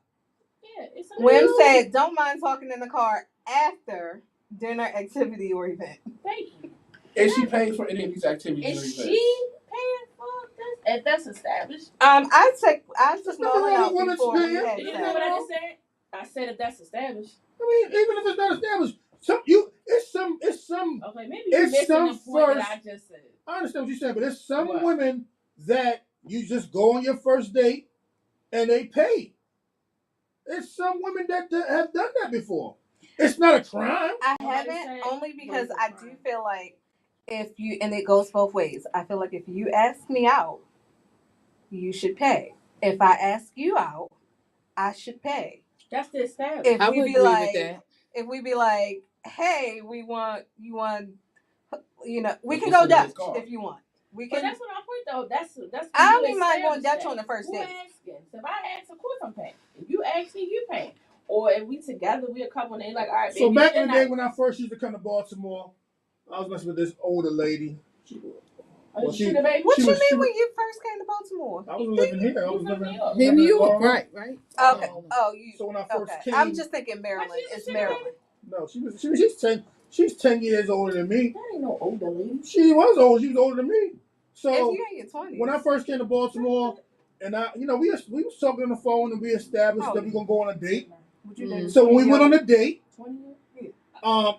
Yeah, it's a Wim said, don't mind talking in the car after dinner, activity, or event. Thank you. Is she paying for any of these activities? or Is events? she paying for this? If that's established. I took There's nothing Marlon wrong out with women before we paying. had Did you sex. hear what I just said? I said if that's established. I mean, even if it's not established, it's some. Okay, maybe you It's missing some the point first- that I just said. I understand what you're saying, but there's some What? women that you just go on your first date and they pay. There's some women that have done that before. It's not a crime. I Nobody haven't, said only because it was I a do crime. feel like if you, and it goes both ways. I feel like if you ask me out, you should pay. If I ask you out, I should pay. That's the established. If I we would be agree like, with that. if we be like, hey, you want, we We can can go sit in his Dutch car. if you want. We But can. that's what my point though. That's I don't you even mind going established Dutch on that. the first Who date. asking? So if I ask, of course I'm paying. If you ask me, you paying. Or if we together, we a couple, and they like, all right, baby. So back in the day tonight. when I first used to come to Baltimore, I was messing with this older lady. Oh, she- you the baby? What She you was- she mean was- when you first came to Baltimore? I was living here. I was You from living New York. In New York, Long Island. right? Okay. Um, Oh, you. So when I first Okay. came, I'm just thinking Maryland. What you It's said, Maryland. no, she's 10 years older than me. That ain't no older lady. She was old. She was older than me. If So you in your 20s. when I first came to Baltimore, and we was talking on the phone and we established that we gonna go on a date. Would you date So when we went on a date, 20 years?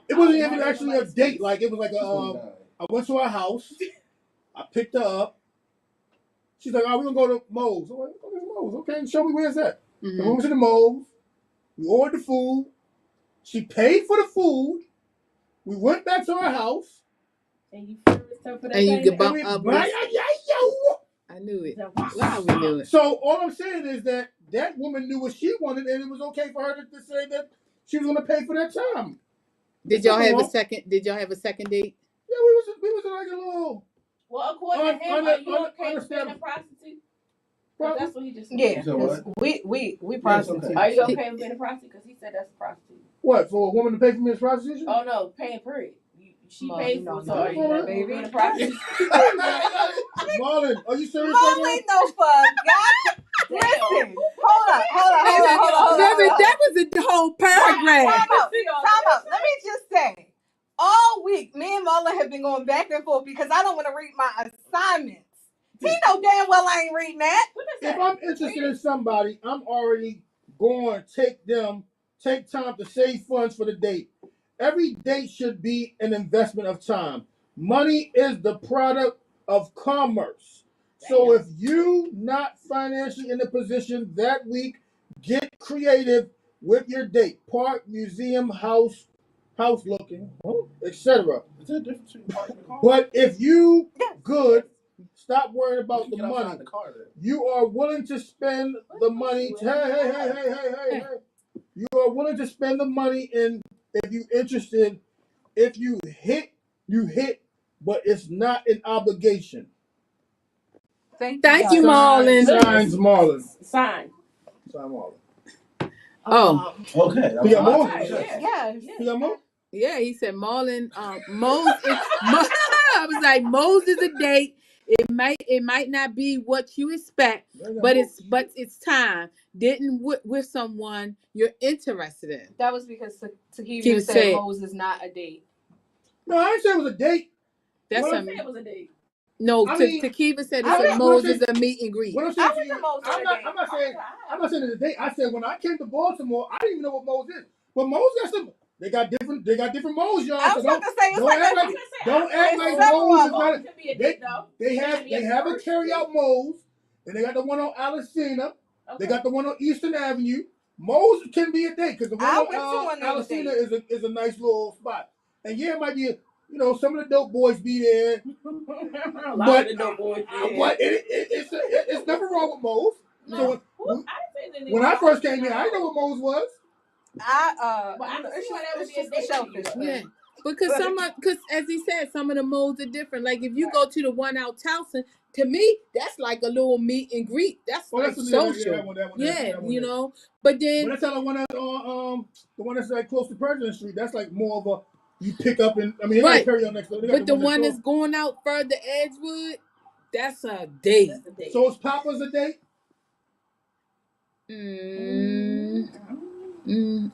it wasn't even actually a date. Like it was like a. 29. I went to her house. I picked her up. She's like, "Oh, we're gonna go to Moe's." I'm like, "Okay, Moe's. Okay, show me where's that." So we went to the Moe's. We ordered the food. She paid for the food. We went back to her house. And you feel this stuff for that And you thing? can bump we- up. Yo. I knew it. Wow. Wow, we knew it. So all I'm saying is that woman knew what she wanted, and it was okay for her to say that she was gonna pay for that time. Did y'all have a Well, second? Did y'all have a second date? Yeah, we was in like a little. Well, according to him, are you okay with being a Understand. prostitute? Well, That's what he just said. Yeah, You said what? 'cause we Yeah, prostitutes. it's okay. Are you okay with being a prostitute? Because he said that's a prostitute. What, for a woman to pay for me as prostitution? Oh no, paying period. She Mom, paid you know for it, so I'm are you not okay baby. with being a prostitute? Marlon, are you serious Mom right ain't no fuck. God, listen. Hold on. That was a whole paragraph. Time out. Let me just say, all week, me and Marlon have been going back and forth because I don't want to read my assignments. He know damn well I ain't reading that. now? If I'm interested in somebody, I'm already going to take time to save funds for the date. Every date should be an investment of time. Money is the product of commerce. So if you not financially in a position that week, get creative with your date. Park, museum, house looking, etc. Is there a difference between parking the car? But if you good, stop worrying about You the can get outside money. the car then. You are willing to spend the money. Hey. You are willing to spend the money in if you interested. If you hit, you hit, but it's not an obligation. Thank you, Marlon. Signs Marlon. Sign. Sign Marlon. Oh. Okay. that You got was more? my take. Yeah. Yes. You got more? Yeah, he said Marlon. I was like, Moe's is a date. It might not be what you expect, but it's time. Didn't with someone you're interested in. That was because He Tahiri said said- Moses is not a date. No, I didn't say it was a date. That's Well, a It was a date. No, I mean, Takiva said I it's mean, a Moses a meet and greet. What I'm I saying to went you, to Moe's I'm the not. other day. I'm not saying it's a date. I said when I came to Baltimore, I didn't even know what Moe's is. But Moe's got some. They got different Moe's, y'all. I So was about to say, it's don't like act a, like don't act There's like several Moe's of is them. not. It could be a date though. They It have could be a a first carry date. out Moe's, and they got the one on Alicina. Okay. They got the one on Eastern Avenue. Moe's can be a date because the one I on went to one of the Alicina is a nice little spot. And yeah, it might be some of the dope boys be there. A lot of the dope boys there. But it's nothing wrong with Moe's. No, So I didn't say when I first came here, I didn't know what Moe's was. But I can see why that would be a it's date just the shellfish. Yeah. Because as he said, some of the modes are different. Like if you go to the one out Towson, to me, that's like a little meet and greet. That's Well, like that's social. that one, you know. But then But that's how the one that's on the one that's like close to President Street. That's like more of a you pick up and they got carry on next door. But the one that's going out further Edgewood, that's a date. So is Papa's a date?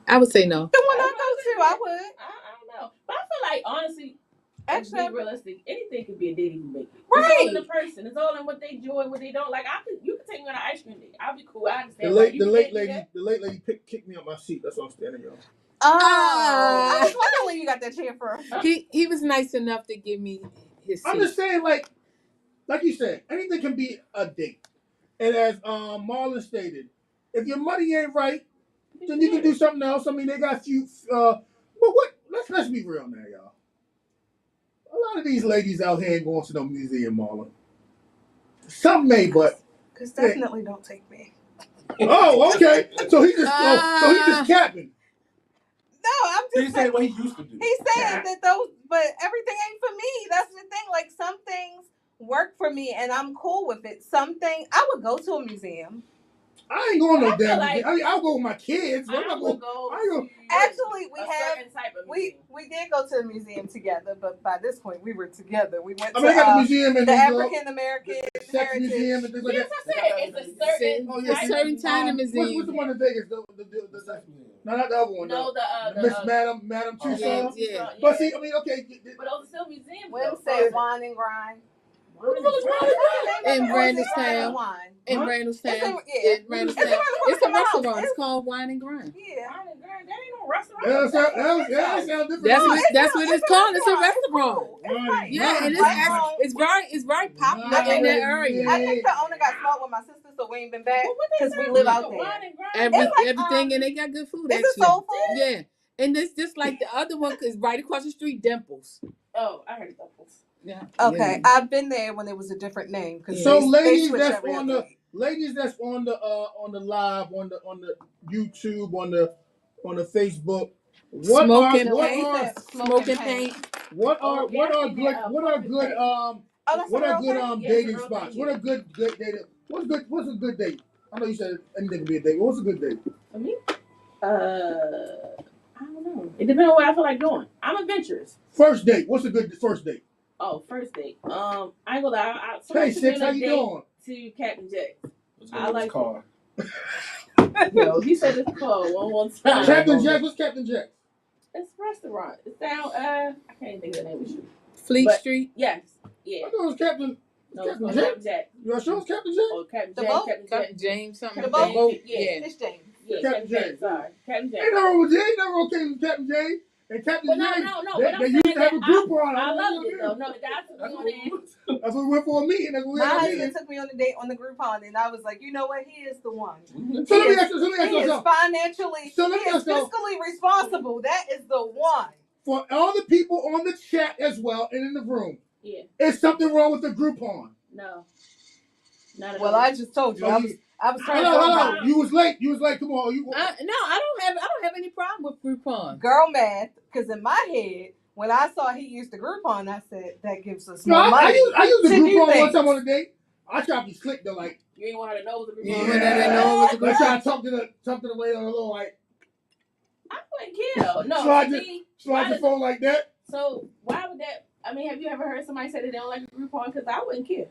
I would say no. The one I go to, I would. I don't know. But I feel like honestly, Actually, to be realistic, anything could be a date if you make it. Right. It's all in the person. It's all in what they enjoy and what they don't like. You can take me on an ice cream date. I'll be cool. I understand. The late lady kicked me up my seat. That's what I'm standing on. I was wondering where you got that chair from. He was nice enough to give me his seat. I'm just saying, like you said, anything can be a date. And as Marlon stated, if your money ain't right, then you can do something else. I mean, they got few. But what? Let's be real now, y'all. A lot of these ladies out here ain't going to no museum, Marlon. Some may, but because definitely don't take me. Oh, okay. So he just capping. No, I'm just. He's saying what he used to do. He's saying that but everything ain't for me. That's the thing. Like some things work for me, and I'm cool with it. Some things I would go to a museum. I ain't going no damn like, museum. I mean, I'll go with my kids. But Actually, we did go to a museum together, but by this point we were together. We went to they got the museum in the African American Sex Museum and things like that. It's a certain time in museum. What's the one in Vegas? No, not the other one. No, Miss Madame Tussauds. Yeah. But see, I mean, okay. But those are still museums. Women say wine and grind. In Randallstown. In Randallstown. It's a restaurant. It's called Wine and Grind. Yeah. Wine and Grind. That ain't no restaurant. That sounds different. That's what it's called. It's a restaurant. Right. Yeah, and it's very popular in that area. I think the owner got smart with my sister, so we ain't been back because we live out there. Everything, and they got good food. Is it soul food? Yeah, and it's just like the other one is right across the street, Dimples. Oh, I heard Dimples. Yeah. Okay, I've been there when it was a different name. So ladies that's on the live on the YouTube on the Facebook, what are good dating spots? What's a good date? I know you said anything can be a date. What's a good date? For me? I don't know. It depends on what I feel like doing. I'm adventurous. First date. What's a good first date? Oh, first date. I ain't gonna lie. Hey, Six, how you doing? To Captain Jack. I like car. Yo, he said it's called one time. Captain Jack. What's Captain Jack? It's a restaurant. It's down. I can't even think of the name of it. Fleet Street. Yes. Yeah. I thought it was Captain. No, it's Captain Jack. You sure it's Captain Jack? Oh, Captain The Jack. boat? Captain James something. The boat? Yeah. It's James. Yeah, Captain Jack. Sorry, Captain Jack. Ain't nothing wrong with Jay. Ain't nothing wrong with Captain Jay. And Captain Jack. No. They used to have a group on. I loved it though. No, the guys took me on there. That's what we went for a meeting. That's what we My had a husband meeting. took me on a date on the Groupon, and I was like, you know what? He is the one. So let me ask you He is something. financially, So let me he is ask you- fiscally responsible. That is the one. For all the people on the chat as well and in the room, Yeah. is something wrong with the Groupon? No. Not at Well, all. I just told you. So I was trying Hello. to You was late. Come on. No, I don't have any problem with Groupon. girl math, because in my head, when I saw he used the Groupon, I said that gives us No, more I money. used the to do Groupon one things. time on a date. I tried to be slick though, like You ain't want her to know the Yeah, Groupon. they know it was a I tried to talk to the lady on the low, like I wouldn't care. No. slide your phone like that. So why would that? I mean, have you ever heard somebody say that they don't like a Groupon? Because I wouldn't care.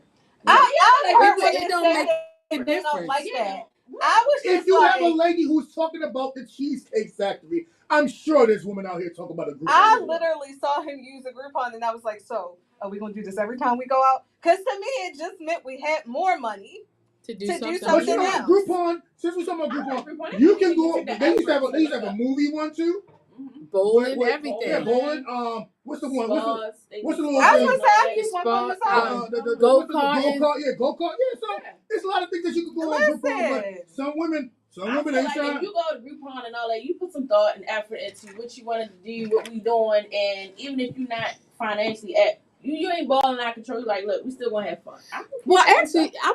I've heard it women don't say make they a don't difference. like that. I was just If you like, have a lady who's talking about the Cheesecake Factory, I'm sure there's women out here talking about a Groupon. I literally saw him use a Groupon, and I was like, "So, are we gonna do this every time we go out?" Because to me, it just meant we had more money to do to something. do But you something know, else. Used since we're talking about Groupon, you can go. They used to have a movie one too. Bowling, Wait, everything. Yeah, bowling. What's the one? What's the little I was thing? gonna say I use one for massage. Go-karting. Go-kart. Yeah, go-kart. Yeah, so it's a lot of things that you can go on Groupon, but Listen. some women I feel ain't like trying. if you go to Groupon and all that, you put some thought and effort into what you wanted to do, what we doing, and even if you're not financially at, you ain't balling out of control. You're like, look, we still gonna have fun. Well, actually, I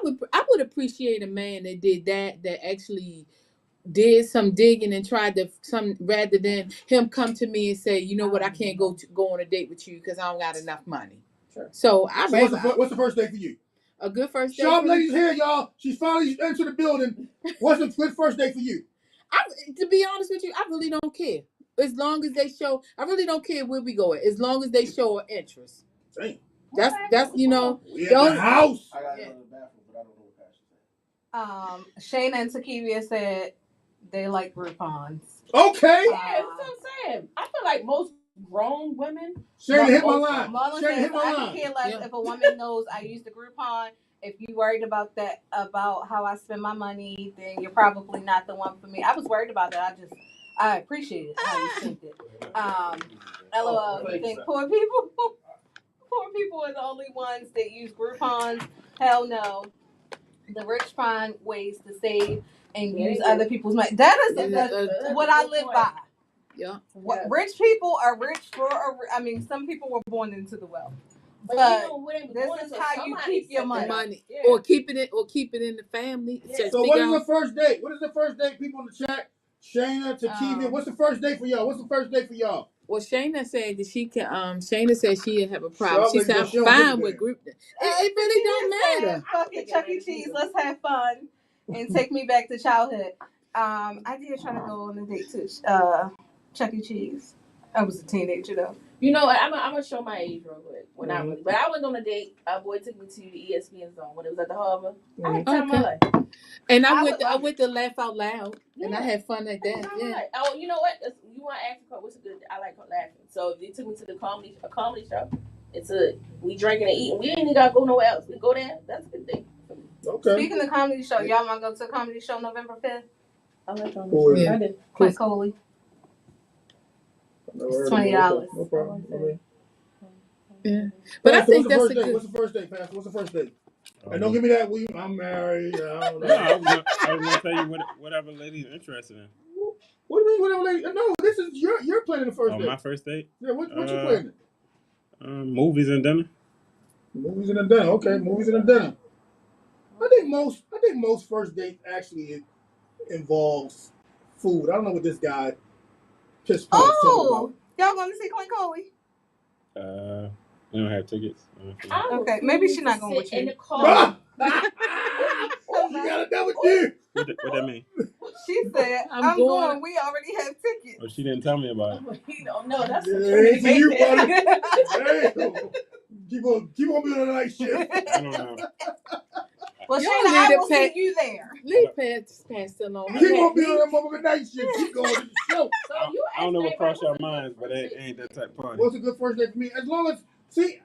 would appreciate a man that did that actually did some digging and tried to rather than him come to me and say, you know what, I can't go on a date with you because I don't got enough money. Sure. So What's the first date for you? A good first date. Sharp ladies here, y'all. She's finally entered the building. What's a good first date for you? To be honest with you, I really don't care. As long as they show, I really don't care where we go. As long as they show an interest. Dang. That's you know. We at the house. I gotta go to the bathroom, but I don't know what Passion said. Shayna and Takivia said they like Groupons. Okay. Yeah, that's what I'm saying. I feel like most grown women. Shayna hit my line. Marlon Shayna says, hit my I line. can care less if a woman knows I use the Groupon. If you worried about that, about how I spend my money, then you're probably not the one for me. I was worried about that. I appreciated how you spent it. LOL, you think poor people are the only ones that use Groupons? Hell no. The rich find ways to save and use other people's money. That is what I live by. Yeah. What rich people are rich for? I mean, some people were born into the wealth. But this is how you keep your money. Yeah. Or keep it in the family. Yeah. So what is the first date? What is the first date? People in the chat. Shayna, Takivia. What's the first date for y'all? Well, Shayna said that she can. Shayna said she didn't have a problem. So she said I'm fine with group. It really don't matter. Fuck it, Chuck E. Cheese. Let's have fun and take me back to childhood. I did try to go on a date to Chuck E. Cheese. I was a teenager though. You know what? I'm gonna show my age real quick. But I went on a date. Our boy took me to the ESPN Zone when it was at the Harbor. I had time of my life. And I went to laugh out loud, and I had fun at that. Yeah. Oh, you know what? You want to ask me what's a good? I like laughing. So they took me to a comedy show. We drinking and eating. We ain't even gotta go nowhere else. We go there. That's a good thing. Okay. Speaking of comedy show, y'all want to go to a comedy show November 5th? I like comedy show. Yeah. I did. Clint Coley. It's $20. No problem. Yeah. But I think that's a good. What's the first date, Pastor? What's the first date? And don't give me that. I'm married. I don't know. No, I was gonna tell you whatever lady's interested in. What do you mean, whatever lady? No, this is you're planning the first date. My first date? Yeah, what you planning? Movies and dinner. Movies and a dinner. Okay, movies and a dinner. I think most first dates actually involves food. I don't know what this guy pissed off talking about. Y'all going to see Clint Coley? We don't have tickets. Okay, maybe she's not going with you. In the car. You got a double D. What that mean? She said, I'm going. We already have tickets. Oh, she didn't tell me about it. You don't know. That's Hey, to you, buddy. Hey, keep on being on the night shift. I don't know. Well, Y'all Shayna, I need to will see you there. Leave Pastor alone. Keep on being on that motherfucking night shift. Keep going to the show. I don't know what crossed your minds, but it ain't that type of party. What's a good first date for me? As long as,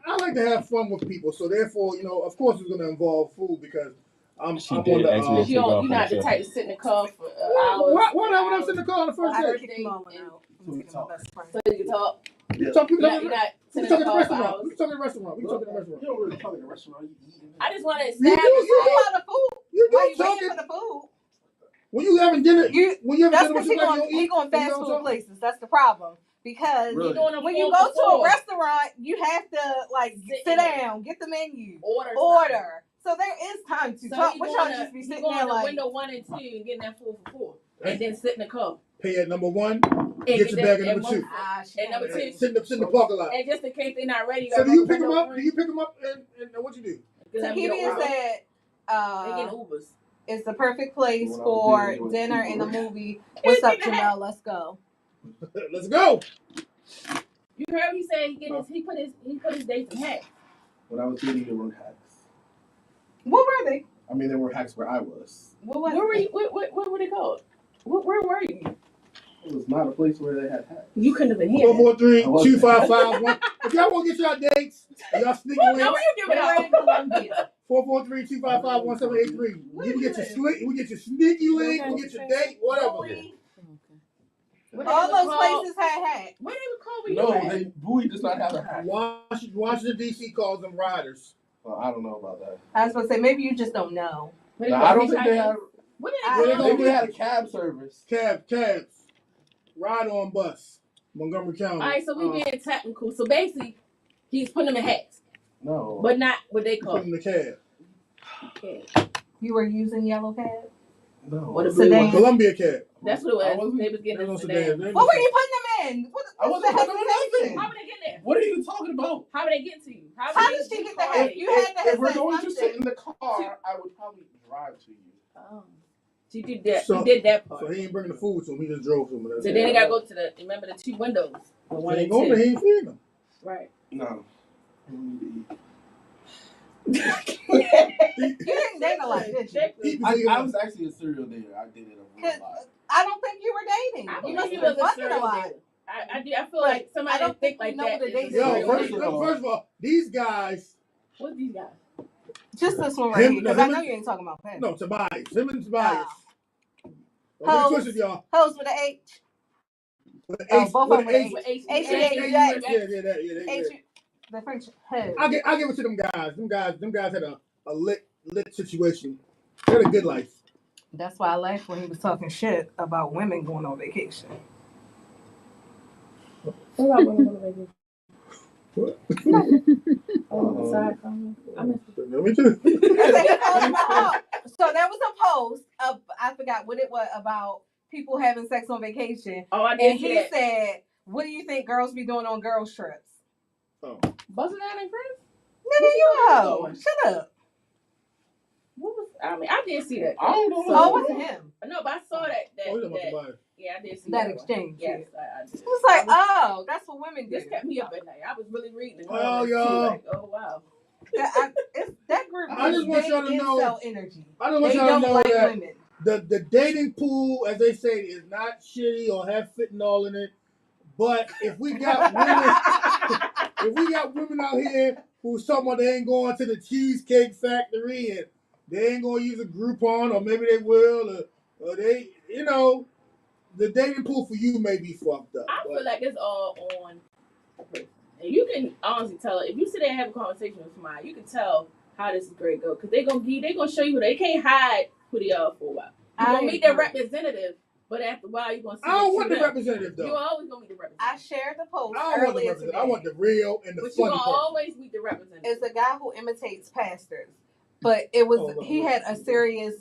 I like to have fun with people. So therefore, of course it's going to involve food because I'm on the... You're not the type to sit in the car for hours. Why not when I'm sitting in the car on the first date? So you can talk. We talking You're in not the sitting in the car for restaurant. hours. We talking in the restaurant. You don't really talk in a restaurant. You eat. I just want to You establish the food. You Why do you waiting talking. for the food? When you having dinner, That's because he going fast food places. That's the problem. Because when you go to a restaurant, you have to sit down, get the menu, order. So there is time to talk. What y'all just be sitting there like window 1 and 2 and getting that 4 for $4, and then sit in the car. Pay at number 1, get your bag at number 2. And number 2, sit in the parking lot. And just in case they're not ready. So do you pick them up? And what you do? Takivia said, they get Ubers. It's the perfect place for dinner and a movie. What's up, Janelle? Let's go. Let's go. You heard he said he put his dates in hacks. When I was dating, there were hacks. What were they? I mean, there were hacks where I was. Where were you? What were they called? Where were you? It was not a place where they had hats. You couldn't have been here. 443-255-1. If y'all want to get y'all dates, y'all sneaky No, links. you give it out. Columbia. 443-255-1783. You can get your we get your sneaky link, we get your date, whatever. All those places had hats. What they would call when No, you had? Bowie does not have a hat. Washington D.C. calls them riders. Well, I don't know about that. I was going to say, maybe you just don't know. What they No, call I don't think they have. What I- did they Maybe call? they had a cab service. Cabs. Ride on bus. Montgomery County. All right, so we being technical. So basically, he's putting them in hats, No. but not what they call. Put in the cab. Okay. You were using yellow cab? No. What a blue Sedan. one. Columbia cab. That's what it I was. wasn't- They was getting They us don't today. sedan. They What don't were you putting them in? I wasn't putting them in nothing. How would they get there? What are you talking about? How would they get to you? How would did they she get the car hat? there? You had to If have we're said going to something. sit in the car, I would probably drive to you. Oh. So you did that. So- you did that part. So he ain't bringing the food to him. He just drove to him. So then they gotta go to the. Remember the 2 windows. The He 1 ain't and going 2. there. He ain't feeding them. Right. No. We need to eat. You didn't date a lot, did you? Eat I before you was actually a serial dater. I dated a real lot. I don't think you were dating. I You believe must you have was been a fucking a serial lot. dater. I feel like somebody I don't that think think like we know that. the is a dating serial Yo, First dater. first of all, these guys. What's these guys? Just this one right Him- here, because no, I him know and- you ain't talking about Pat. No, Tobias. Him and Tobias. Hoes. Don't get twisted, y'all. Hoes with an H. With an Oh, H, both with of an them H. with H- H. H- Yeah, H- yeah, H- yeah. yeah. H. The French hoes. I give it to them guys. Them guys had a lit situation. They had a good life. That's why I laughed when he was talking shit about women going on vacation. What about women on the vacation? What? Oh, side comment. I missed it. Me too. So there was a post of, I forgot what it was, about people having sex on vacation. Oh, I And did see he that. said, what do you think girls be doing on girls' trips? Oh. Busting down in France? Nigga, What you you hoe. doing? Shut up. What was? I mean, I did see that. I don't know. Oh, it wasn't him. No, but I saw that. Oh, he's about Tobias. Yeah, I did see That one. exchange. Yes, I did. It was like, oh, that's what women do. This kept me up at night. I was really reading it. Oh, too, y'all. like, oh wow. That group I just is want big y'all to know- incel energy. I don't want They y'all to don't know like that women. the dating pool, as they say, is not shitty or have fentanyl in it. But if we got women out here who's talking about they ain't going to the Cheesecake Factory and they ain't gonna use a Groupon, or maybe they will, or they, the dating pool for you may be fucked up. I feel like it's all on a person. And you can honestly tell if you sit there and have a conversation with somebody, you can tell how this is great go because they gonna show you they can't hide who they are for a while. You're gonna meet their representative, but after a while you're gonna see. I don't want the representative You're though. always gonna meet the representative. I shared the post I don't want the earlier representative. today. I want the real and the But you're funny gonna person. always meet the representative. It's a guy who imitates pastors, but it was Oh, he had a serious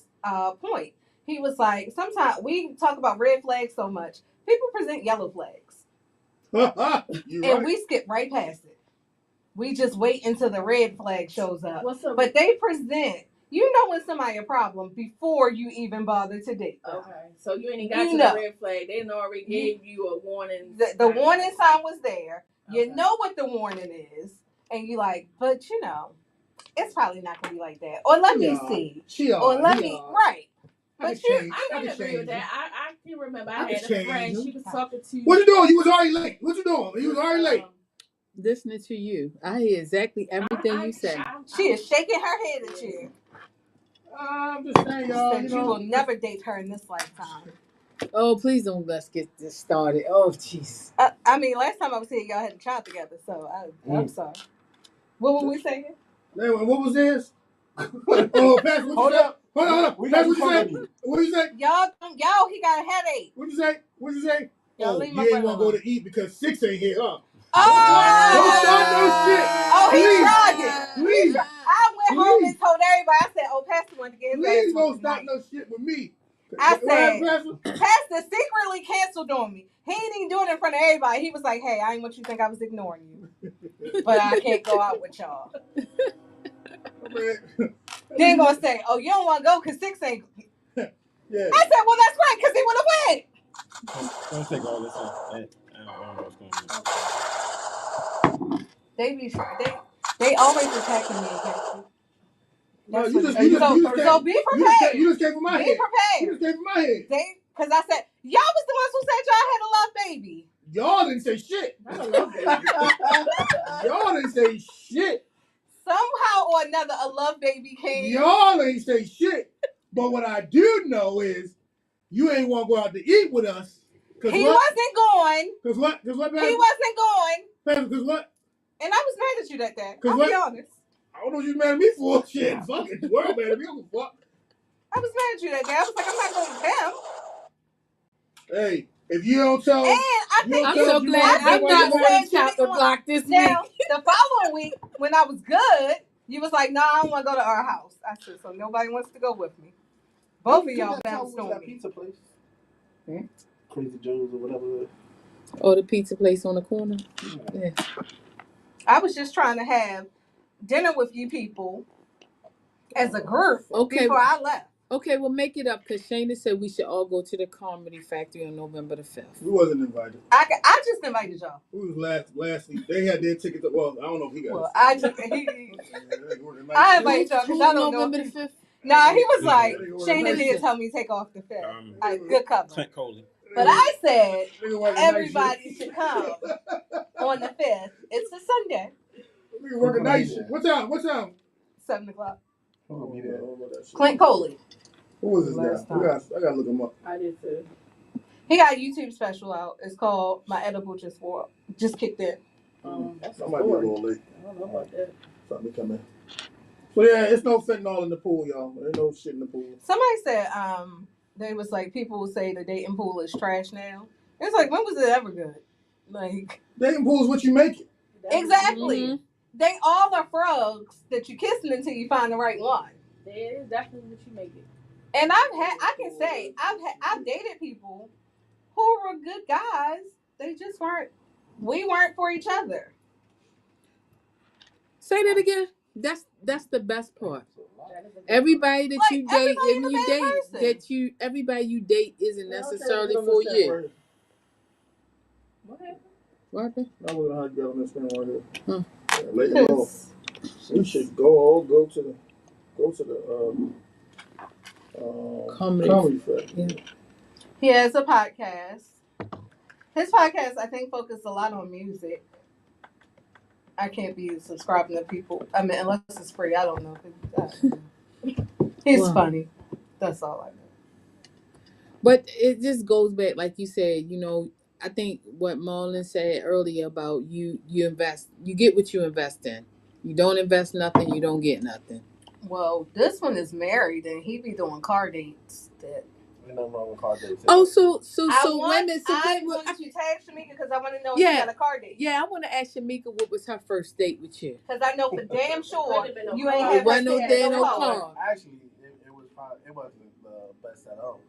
point. He was like, sometimes we talk about red flags so much, people present yellow flags, You and right. we skip right past it. We just wait until the red flag shows up. What's up? But they present, you know, when somebody a problem before you even bother to date them. Okay, so you ain't even got You to know. the red flag. They done already gave you a warning. The warning sign was there. You Okay. know what the warning is, and you like, but it's probably not gonna be like that. Or let me Yeah. see. She Or alright, let he me alright. right. I But can you- change. I I can can agree change with that. him. I can remember I I can had a change friend. him. She was talking to. What you doing? You was already late. What you doing? You was already late. Listening to you, I hear exactly everything you say. She is shaking her head at you. I'm just saying, She y'all. said you will never date her in this lifetime. Oh, please don't let's get this started. Oh, jeez. I mean, last time I was here, y'all had a child together, so I'm sorry. What were we saying? Hey, what was this? Oh, Pastor, what Hold you say? up. Hold on. We Pastor, got what you say? company. What you say? Y'all, he got a headache. What you say? What you say? Y'all Oh, leave you my ain't friend want to go alone. to eat because 6 ain't here, huh? Oh! Don't start no shit. Oh, he Please. tried it. Please. I went home Please. and told everybody. I said, "Oh, Pastor wanted to get his Please ass don't whooped start tonight." no shit with me. I What happened, said, Pastor? Pastor secretly canceled on me. He ain't even doing it in front of everybody. He was like, "Hey, I ain't want you to think I was ignoring you, but I can't go out with y'all." Man. They ain't gonna say, "Oh, you don't want to go because 6 ain't." Yeah. I said, "Well, that's right, because he would have went." Don't take all this in. I don't know what's going on. They be they always attacking me and Cassie. No, That's you what just it is. came. So be prepared. You just came from my Be head. You prepared. just came from my head. They Because I said, y'all was the ones who said y'all had a love baby. Y'all didn't say shit. I don't love baby. Y'all didn't say shit. Somehow or another, a love baby came. Y'all ain't say shit. But what I do know is you ain't want to go out to eat with us. He wasn't going. Because what? Because what? He wasn't going. Because what? And I was mad at you that day. 'Cause I'll what? be honest. I don't know what you mad at me for. Shit, fuck it. The world mad at me. I don't give a fuck. I was mad at you that day. I was like, I'm not going with him. Hey, if you don't tell, And I think I'm you so don't- you glad don't- I'm you not don't- on the chopper block this now, week. the following week, when I was good, you was like, no, I don't want to go to our house. I said, so nobody wants to go with me. Both of y'all bounced on that me. pizza place. Hmm? Crazy Joe's or whatever. Oh, the pizza place on the corner. Yeah. I was just trying to have dinner with you people as a group Okay. before I left. Okay, well, make it up because Shayna said we should all go to the Comedy Factory on November the 5th. We wasn't invited. I just invited y'all. We was last week. They had their tickets. Well, I don't know if he got Well, it. I just, I invited y'all because I don't know. November the 5th? Nah, he was like, Yeah. Shayna did tell me to take off the 5th. Good cover. Clint Coley. But I said Nigga working everybody night should come on the 5th. It's a Sunday, shift. Nigga working night shift. What time? 7 o'clock. Oh, be there. Clint Coley. Who was this Last guy? time. I gotta look him up. I did too. He got a YouTube special out. It's called My Edible Just Kicked In. That's I a might be a story. little late. I don't know about that. Something coming. So yeah, it's no fentanyl in the pool, y'all. There ain't no shit in the pool. Somebody said they was like, people will say the dating pool is trash now. It's like, when was it ever good? Like, Dating pool is what you make it. exactly. Mhm. They all are frogs that you're kissing until you find the right one. It is definitely what you make it. And I've dated people who were good guys. They just we weren't for each other. Say that again. That's the best part. That is a good Everybody that Like, you date, everybody and is a you bad date person. everybody you date isn't Well, necessarily okay, for let's get you. on this What happened? What happened? I don't know how to get on this thing right here. Hmm. Yeah, later on, we should go to the comedy fest. Yeah. He has a podcast. His podcast, I think, focuses a lot on music. I can't be subscribing to people. I mean, unless it's free. I don't know. He's Wow. funny. That's all I know. But it just goes back, like you said, I think what Marlon said earlier about you invest, you get what you invest in. You don't invest nothing, you don't get nothing. Well, this one is married, and he be doing car dates. That Ain't nothing wrong with car dates. Oh, so I women. want So you tag Shamika because I want to know if Yeah. you got a car date. yeah, I want to ask Shamika what was her first date with you. Because I know for damn sure Couldn't have been no you ain't car. had It wasn't no her day, sit no at car. Actually, it wasn't the best at all.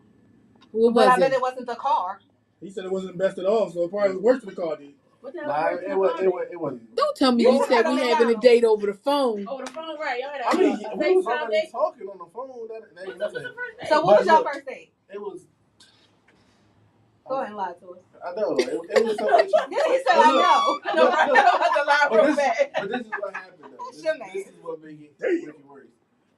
What But I was bet it? it wasn't the car. He said it wasn't the best at all, so it probably was worse than the car did. What the hell? Nah, was it wasn't. Don't tell me You you was said at we a having a McDonald's. date over the phone. Over the phone, right? Y'all had I mean, a we was FaceTime already date. talking on the phone. That ain't What was nothing. the first date? So what was But your look, first date? It was. Go ahead and lie to us. I know. It was something. Then he said, I know. No, I'm about to lie But real bad. this is what happened though. That's your man. This is what made it worse.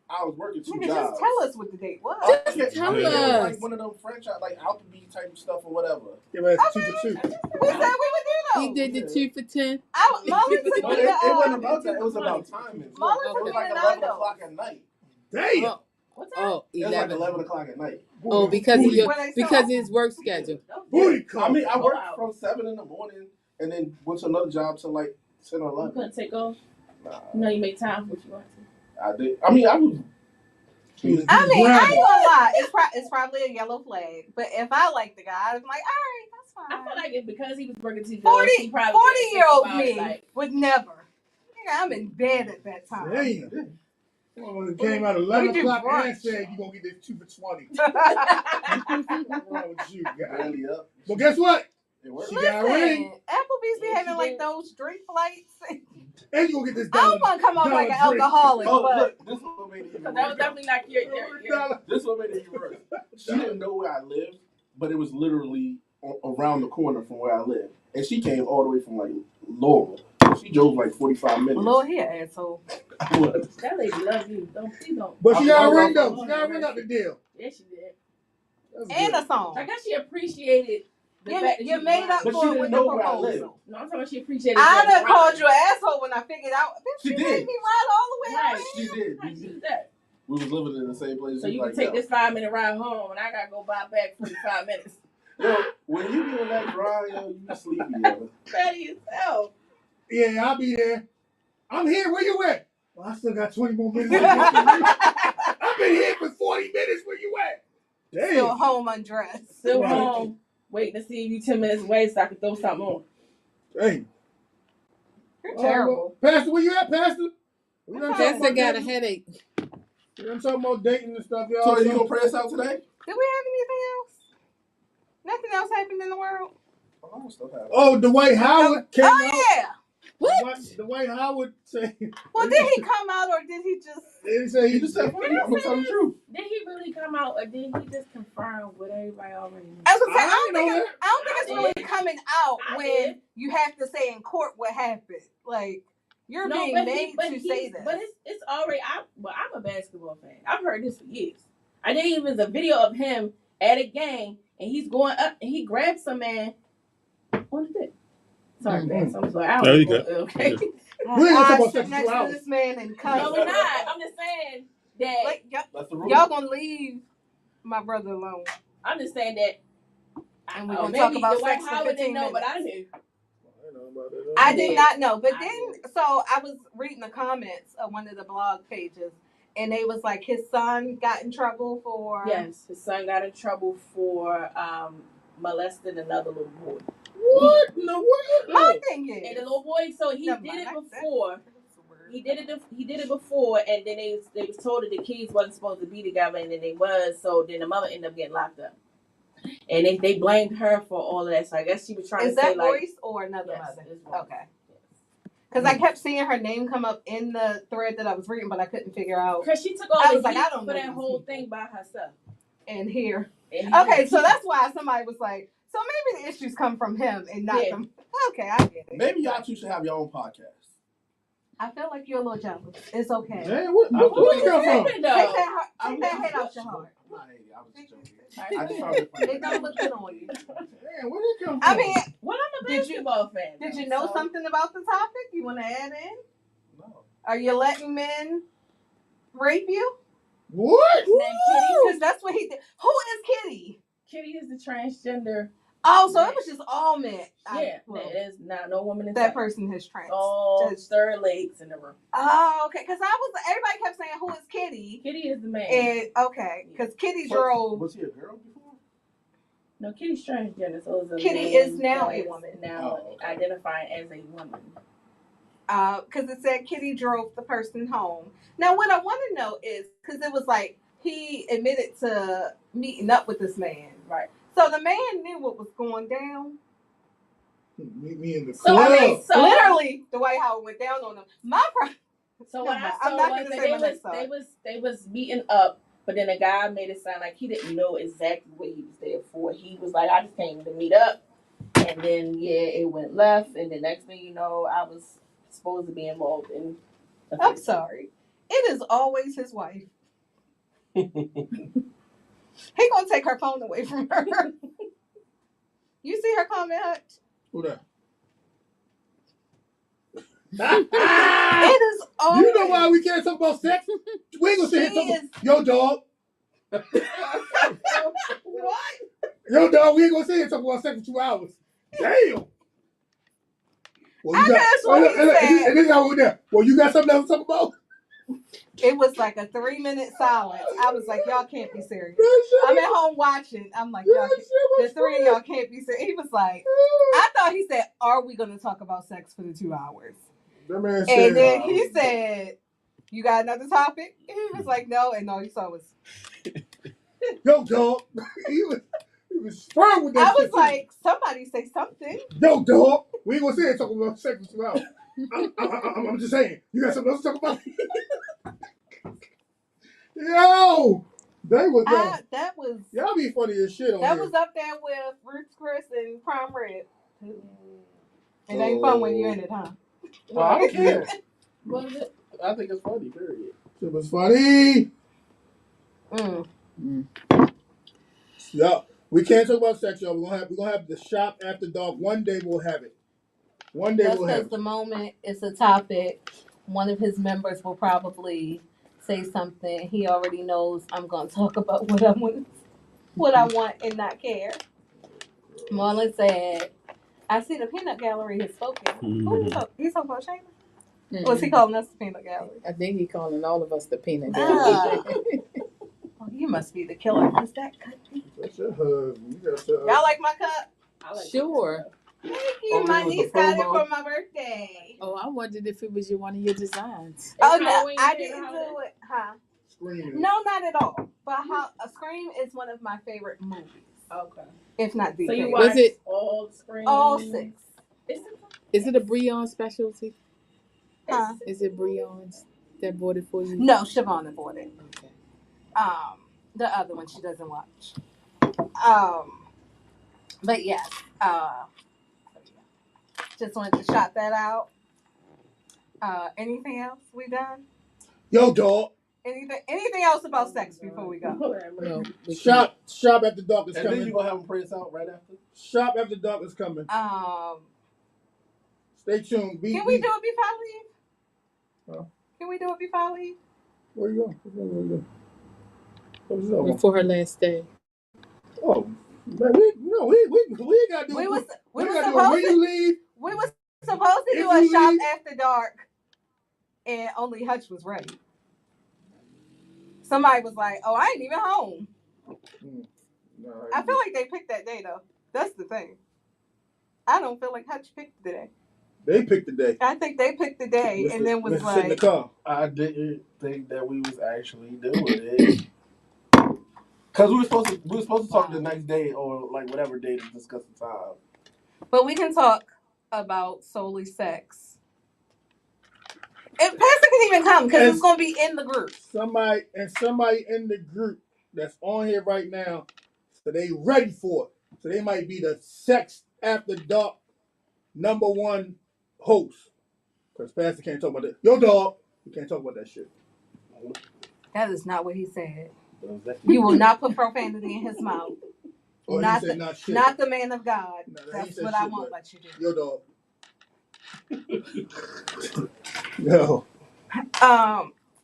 I was working 2 Nigga, jobs. just tell us what the date was. Just tell It was us. like one of them franchise, like Alphabet type stuff or whatever. Give us 2 for 2. We said we would do those. He did the 2 for 10. Molly took No, me it to wasn't about that. It was about timing. Molly It took was me like to 11 Nando's. o'clock at night. Damn. Oh, What time? oh, It was like 11. 11 o'clock at night. Oh, because of your Where they because sell? his work schedule. Booty I call. mean, I worked Wow. from 7 in the morning and then went to another job till like 10 or You 11. couldn't take off. Nah, You know you make time for what you want to. I did. I mean, I was. I mean, I ain't gonna lie. It's probably a yellow flag. But if I like the guy, I'm like, all right, that's fine. I feel like it's because he was working 2 jobs. 40, he probably 40-year-old about me it, like, would never. Nigga, I'm in bed at that time. Damn. When it came out 11 We do o'clock brunch. and said you gonna get this 2 for 20. What's wrong with you, guys? Barely up. But guess what? It worked. She got a ring. Listen, Applebee's be Yeah, having she like did. those drink flights. And you gonna get this I don't dollar. want to come off like an drink. alcoholic, Oh, but look, this is what made it even Because that was worse. definitely not your This is what made it even worse. She didn't know where I lived, but it was literally around the corner from where I lived. And she came all the way from like Laurel. She drove like 45 minutes. Lord, he an asshole. I was. That lady loves you. Please don't. But she got a I'm ring not- though. She got a ring out the deal. Yes, she did. That's and good. a song. I guess she appreciated the fact that You you made up But for she it didn't with the know where I live. proposal. No, I'm talking about she appreciated. I your done called ride. you an asshole when I figured out. Bitch, She you did. made me ride all the way Right. around. She did. Right, she did that. We was living in the same place. So She you was can like, take this 5-minute ride home, and I gotta go buy back 45 minutes. Yo, when you be on that grind, yo, you sleepy, yo. Ready yourself. Yeah, I'll be there. I'm here. Where you at? Well, I still got 20 more minutes. I've been here for 40 minutes. Where you at? Damn. Still home undressed. Still Right. home, waiting to see if you 10 minutes away so I can throw something on. Hey. You're terrible. Pastor, where you at, Pastor? We done talking Jessica about got a dating. headache. We done talking about dating and stuff, y'all. So are you gonna pray us out today? Did we have anything else? Nothing else happened in the world? Oh, stuff happened. Oh, Dwight Howard came out. Yeah. What? Dwight Howard said. Well, did he come out or did he just? They say He just said, "Fuck you, I'm gonna tell the truth." Did he really come out, or did he just confirm what everybody already knew? I was gonna say, I I didn't know don't think it's really did. coming out I when did. you have to say in court what happened. Like you're being made to say this. But it's already. I'm a basketball fan. I've heard this for years. I think it was a video of him at a game, and he's going up, and he grabs some man on the dick. Sorry, man. I'm sorry. I No, don't you know. good. Okay. We ain't gonna talk about sit sex next for to hours. this man and cut. No, we're not. I'm just saying that. Like, That's the rule. y'all gonna leave my brother alone. I'm just saying that. And we're Oh, gonna talk maybe about Dwight sex for Howard 15 didn't know, but minutes. I knew. I did not know. But I then, did. so I was reading the comments of one of the blog pages, and they was like, his son got in trouble for. Yes, his son got in trouble for molesting another little boy. What? No, what? My thing is. And the little boy, so he Never did mind, it that's before. a word. He did it before, and then they was told that the kids wasn't supposed to be together, and then they was. So then the mother ended up getting locked up, and they blamed her for all of that. So I guess she was trying Is to say that like, Royce or another yes, mother? it's Royce. Okay. Because I kept seeing her name come up in the thread that I was reading, but I couldn't figure out. Because she took all I the was like, heat I don't for know that these whole people. thing by herself. And here. And Okay, so that's why somebody was like, so maybe the issues come from him and not Yeah. them. Okay, I get it. Maybe y'all two should have your own podcast. I feel like you're a little jealous. It's okay. Man, where you come from? happened Take though? that hate out your heart. Nah, hey, I was just joking. I just found it funny. It don't look good on you. Man, where you come from? I mean, Well, I'm a Did you- basketball fan. did though, you know so- something about the topic you want to add in? No. Are you letting men rape you? What? Named Kitty. Because that's what he did. Who is Kitty? Kitty is the transgender. Oh, so it was just all men. Yeah, Well, there's not no woman in that sight. person has trans. All just- third legs in the room. Oh, okay. Because everybody kept saying, "Who is Kitty?" Kitty is the man. And okay, because Kitty What- drove. Was he a girl before? No, Kitty's transgender. So it's a Kitty man is now that a is woman. Now Oh, okay. identifying as a woman. Because it said Kitty drove the person home. Now, what I want to know is because it was like he admitted to meeting up with this man, Right. so the man knew what was going down. Meet me in the So, club. I mean, so Literally, the White House went down on him. So Never what I mind. saw I'm not was gonna that say my next thought. they was meeting up, but then the guy made it sound like he didn't know exactly what he was there for. He was like, I just came to meet up, and then it went left, and the next thing you know, I was supposed to be involved in. a I'm threesome. sorry. It is always his wife. He gonna take her phone away from her. You see her comment, Hutch? Who that? It is always. You know why we can't talk about sex? We ain't gonna sit here and talk about yo dog. What? Yo dog, we ain't gonna sit here and talk about sex for 2 hours. Damn. Well, I guess what he said. and this how we're there. Well, you got something else to talk about? It was like a 3-minute silence. I was like, y'all can't be serious. That shit I'm was- at home watching. I'm like, that y'all, shit the was three of funny. y'all can't be serious. He was like, I thought he said, are we going to talk about sex for the 2 hours? That man said, And then he said, you got another topic? And he was like, no. And all you saw was, yo dog. he was firm with that I was shit, too. like, somebody say something. Yo dog. We ain't gonna sit here and talk about sex for 2 hours. I'm just saying. You got something else to talk about? Yo! That was That was y'all be funny as shit on that here. was up there with Roots Chris and Prime Rib. It ain't fun when you're in it, huh? Well, I don't care. What was it? I think it's funny, period. It was funny. Mm. Yeah, we can't talk about sex, y'all. We're gonna have the shop after dark. One day we'll have it. One day Just we'll have because it. the moment it's a topic, one of his members will probably say something. He already knows I'm going to talk about what I want and not care. Marlon said, I see the peanut gallery has spoken. Who you talking? He's talking about Shayna? Was he calling us the peanut gallery? I think he calling all of us the peanut gallery. Oh, you must be the killer. Is that cut? That's your husband. You got Y'all like my cup? I like Sure. Thank you. Oh, My it was niece a got it promo? for my birthday. Oh, I wondered if it was one of your designs. Oh, no, Halloween I favorite didn't holiday? do it. Huh? Screaming. No, not at all. But a Scream is one of my favorite movies. Okay. If not the So you favorite. watch Was it- all Scream? All 6. Is it a Breon specialty? Huh? Is it Breon's that bought it for you? No, Siobhan bought it. Okay. The other one she doesn't watch. But yes, just wanted to shout that out. Anything else we done? Yo, dog. Anything else about sex before we go? No, we Shop after dark is And then coming. you gonna have him pray us out right after? Shop after dark is coming. Stay tuned. Can we do it before I leave? Huh? Can we do it before I leave? Where you going? Where you going? can. For her last day. Oh, man, we ain't gotta do We it. was We supposed gotta do it when you leave. we was supposed to If do a you shop leave- after dark, and only Hutch was ready. Somebody was like, "Oh, I ain't even home." No, I feel like they picked that day though. That's the thing. I don't feel like Hutch picked the day. they picked the day. I think they picked the day and then was Let's sit in the like, car. I didn't think that we was actually doing it. Cause we were supposed to talk the next day or like whatever day to discuss the time. but we can talk about solely sex. And Pastor can even come because it's gonna be in the group. Somebody in the group that's on here right now, so they ready for it. So they might be the sex after dark #1 host. Because Pastor can't talk about that. Yo, dog, you can't talk about that shit. That is not what he said. What was that? You will not put profanity in his mouth. Or Not he said the- not shit. Not the man of God. No, he That's said what I shit, won't but- let you do. Yo, dog. Yo.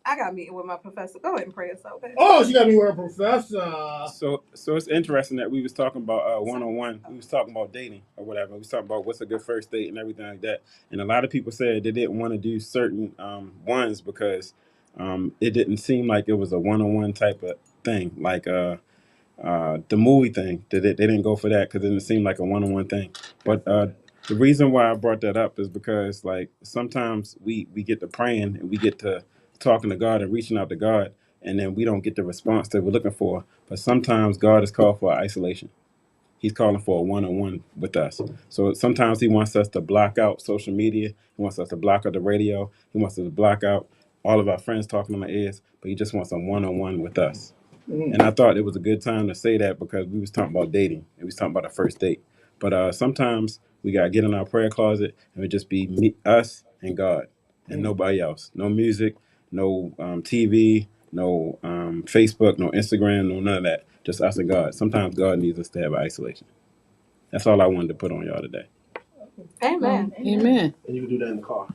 I got a meeting with my professor. Go ahead and pray us out, baby. Oh, she got me wearing professor. So it's interesting that we was talking about one-on-one. We was talking about dating or whatever. We was talking about what's a good first date and everything like that. And a lot of people said they didn't want to do certain ones because it didn't seem like it was a one-on-one type of thing. Like the movie thing, they didn't go for that because it didn't seem like a one-on-one thing. But the reason why I brought that up is because like sometimes we get to praying and we get to talking to God and reaching out to God, and then we don't get the response that we're looking for. But sometimes God is called for isolation. He's calling for a one-on-one with us. So sometimes he wants us to block out social media. He wants us to block out the radio. He wants us to block out all of our friends talking in our ears. But he just wants a one-on-one with us. And I thought it was a good time to say that because we was talking about dating and we was talking about a first date. But sometimes we gotta get in our prayer closet and it just be me, us and God and nobody else. No music, no TV, no Facebook, no Instagram, no none of that. Just us and God. Sometimes God needs us to have isolation. That's all I wanted to put on y'all today. Amen. Amen. And you can do that in the car.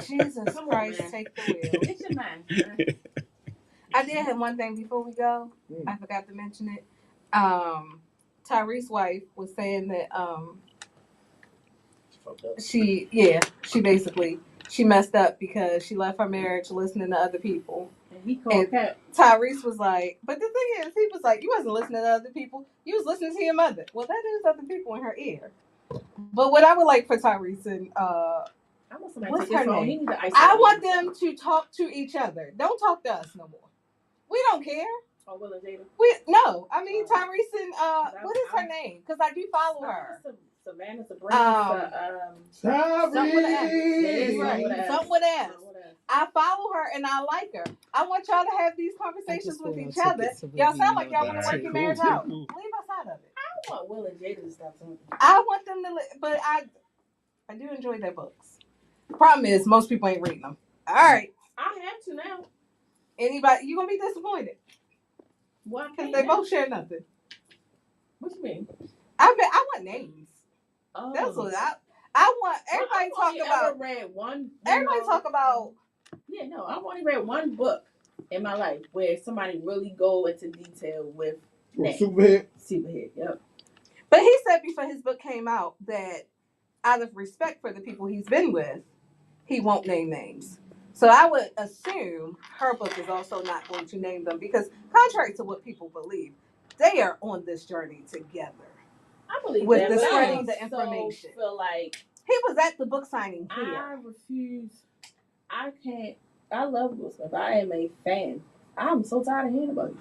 Jesus Christ, take the wheel. It's your mind. I did have one thing before we go. I forgot to mention it. Tyrese's wife was saying that she basically she messed up because she left her marriage listening to other people. And he called Pat. Tyrese was like, but the thing is, he was like, you wasn't listening to other people. You was listening to your mother. Well, that is other people in her ear. But what I would like for Tyrese and I want somebody what's to take her his phone. name? He need to isolate I want himself. them to talk to each other. Don't talk to us no more. We don't care. Oh, Will and Jada. I mean Tyrese and what is her name? Because I do follow her. Savannah, Sabrina, Something with an S. Tyrese. Right. Something with an S. I follow her and I like her. I want y'all to have these conversations with each other. Y'all sound like y'all want to work your marriage out. Leave us out of it. I want Will and Jada to stop talking. I want them to, but I do enjoy their books. Problem is, most people ain't reading them. All right. I have to now. Anybody, you gonna be disappointed. Why Because can't they they? both share nothing. What you mean? I want names. Oh. That's what I want. Well, Everybody I've talk only about. ever read one. Everybody talk about. Yeah, no, I've only read one book in my life where somebody really go into detail with names. Superhead. Superhead, yep. But he said before his book came out that out of respect for the people he's been with, he won't name names. So I would assume her book is also not going to name them because, contrary to what people believe, they are on this journey together. I believe With that, the but spreading I the information. feel like He was at the book signing I here. refuse. I can't. I love Will Smith. I am a fan. I'm so tired of hearing about it.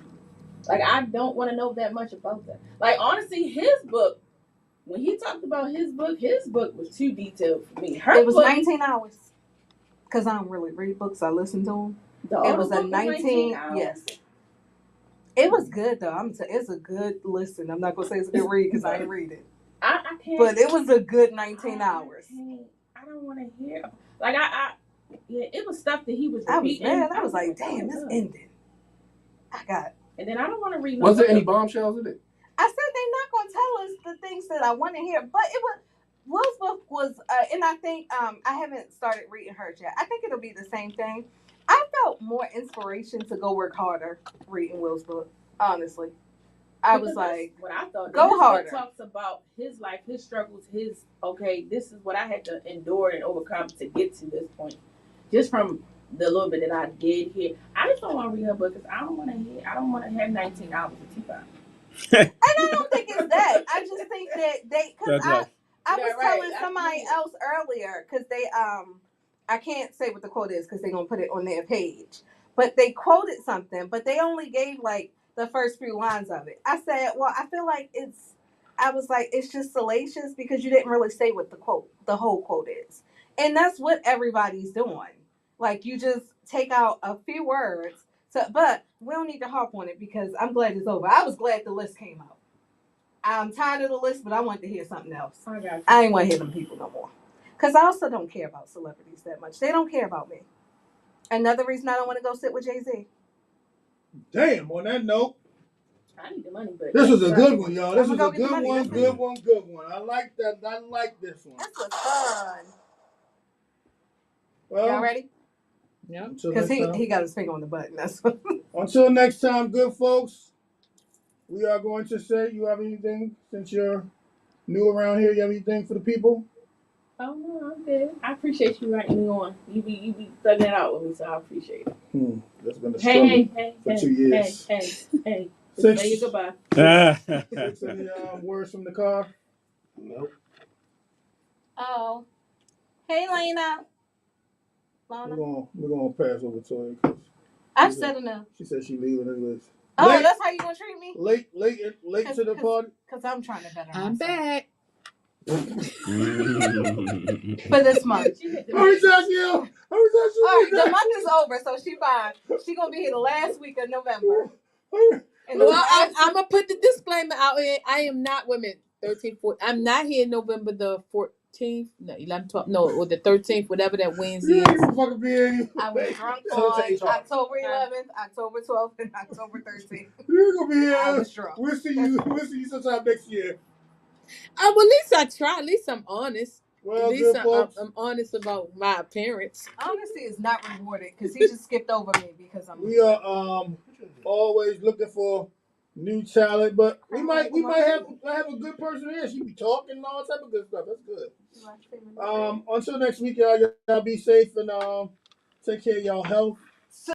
Like, I don't want to know that much about that. Like, honestly, his book, when he talked about his book was too detailed for me. It was book, 19 hours. Because I don't really read books, I listen to them. It was a 19 hours. Yes. It was good though. It's a good listen. I'm not gonna say it's a good read because I ain't read it. I can't. But it was a good 19 hours. I don't want to hear. Like yeah, it was stuff that he was I was repeating. mad. I was like, damn, this ended. I got. And then I don't want to read. Was there any bombshells in it? I said they're not gonna tell us the things that I want to hear, but it was. Will's book was, and I think I haven't started reading hers yet. I think it'll be the same thing. I felt more inspiration to go work harder reading Will's book. Honestly, I was like, what I thought. Go his harder. Book talks about his life, his struggles, his this is what I had to endure and overcome to get to this point. Just from the little bit that I did hear, I just don't want to read her book because I don't want to hear. I don't want to have 19 hours of Tupac. And I don't think it's that. I just think that because I was telling somebody else earlier because they I can't say what the quote is because they're gonna put it on their page, but they quoted something, but they only gave like the first few lines of it. I said, well, I feel like I was like, it's just salacious because you didn't really say what the whole quote is, and that's what everybody's doing. Like you just take out a few words. But we don't need to harp on it because I'm glad it's over. I was glad the list came out. I'm tired of the list, but I wanted to hear something else. I ain't want to hear them people no more. Because I also don't care about celebrities that much. They don't care about me. Another reason I don't want to go sit with Jay-Z. Damn, on that note. I need the money, but this was a good one, y'all. This was a good one. I like that. I like this one. This was fun. Well, y'all ready? Yeah. Because he got his finger on the button. That's what. Until next time, good folks. We are going to say, you have anything since you're new around here? You have anything for the people? Oh no, I'm good. I appreciate you writing me on. You be thugging it out with me, so I appreciate it. That's been a struggle for 2 years. Hey. Six. Say your goodbye. Any words from the car? Nope. Oh. Hey, Lena. We're gonna pass over to her. I've said enough. She said she's leaving this list. Oh, that's how you gonna treat me? Late to the party? Because I'm trying to better myself. I'm back. For this month. How many times you? All right, the month is over, so she fine. She gonna be here the last week of November. Well, I'm gonna put the disclaimer out here. I am not women 13, 14. I'm not here November the 14th, no 11, 12, no, or the 13th, whatever that Wednesday is. I was drunk on October 11th, October 12th, and October 13th. You're gonna be here. I was drunk. We'll see you sometime next year. Well, at least I try. At least I'm honest. Well, at least I'm honest about my appearance. Honesty is not rewarded because he just skipped over me because I'm. We are always looking for new talent, but we might have a good person here. She be talking and all type of good stuff. That's good. Until next week, y'all be safe and take care of y'all health.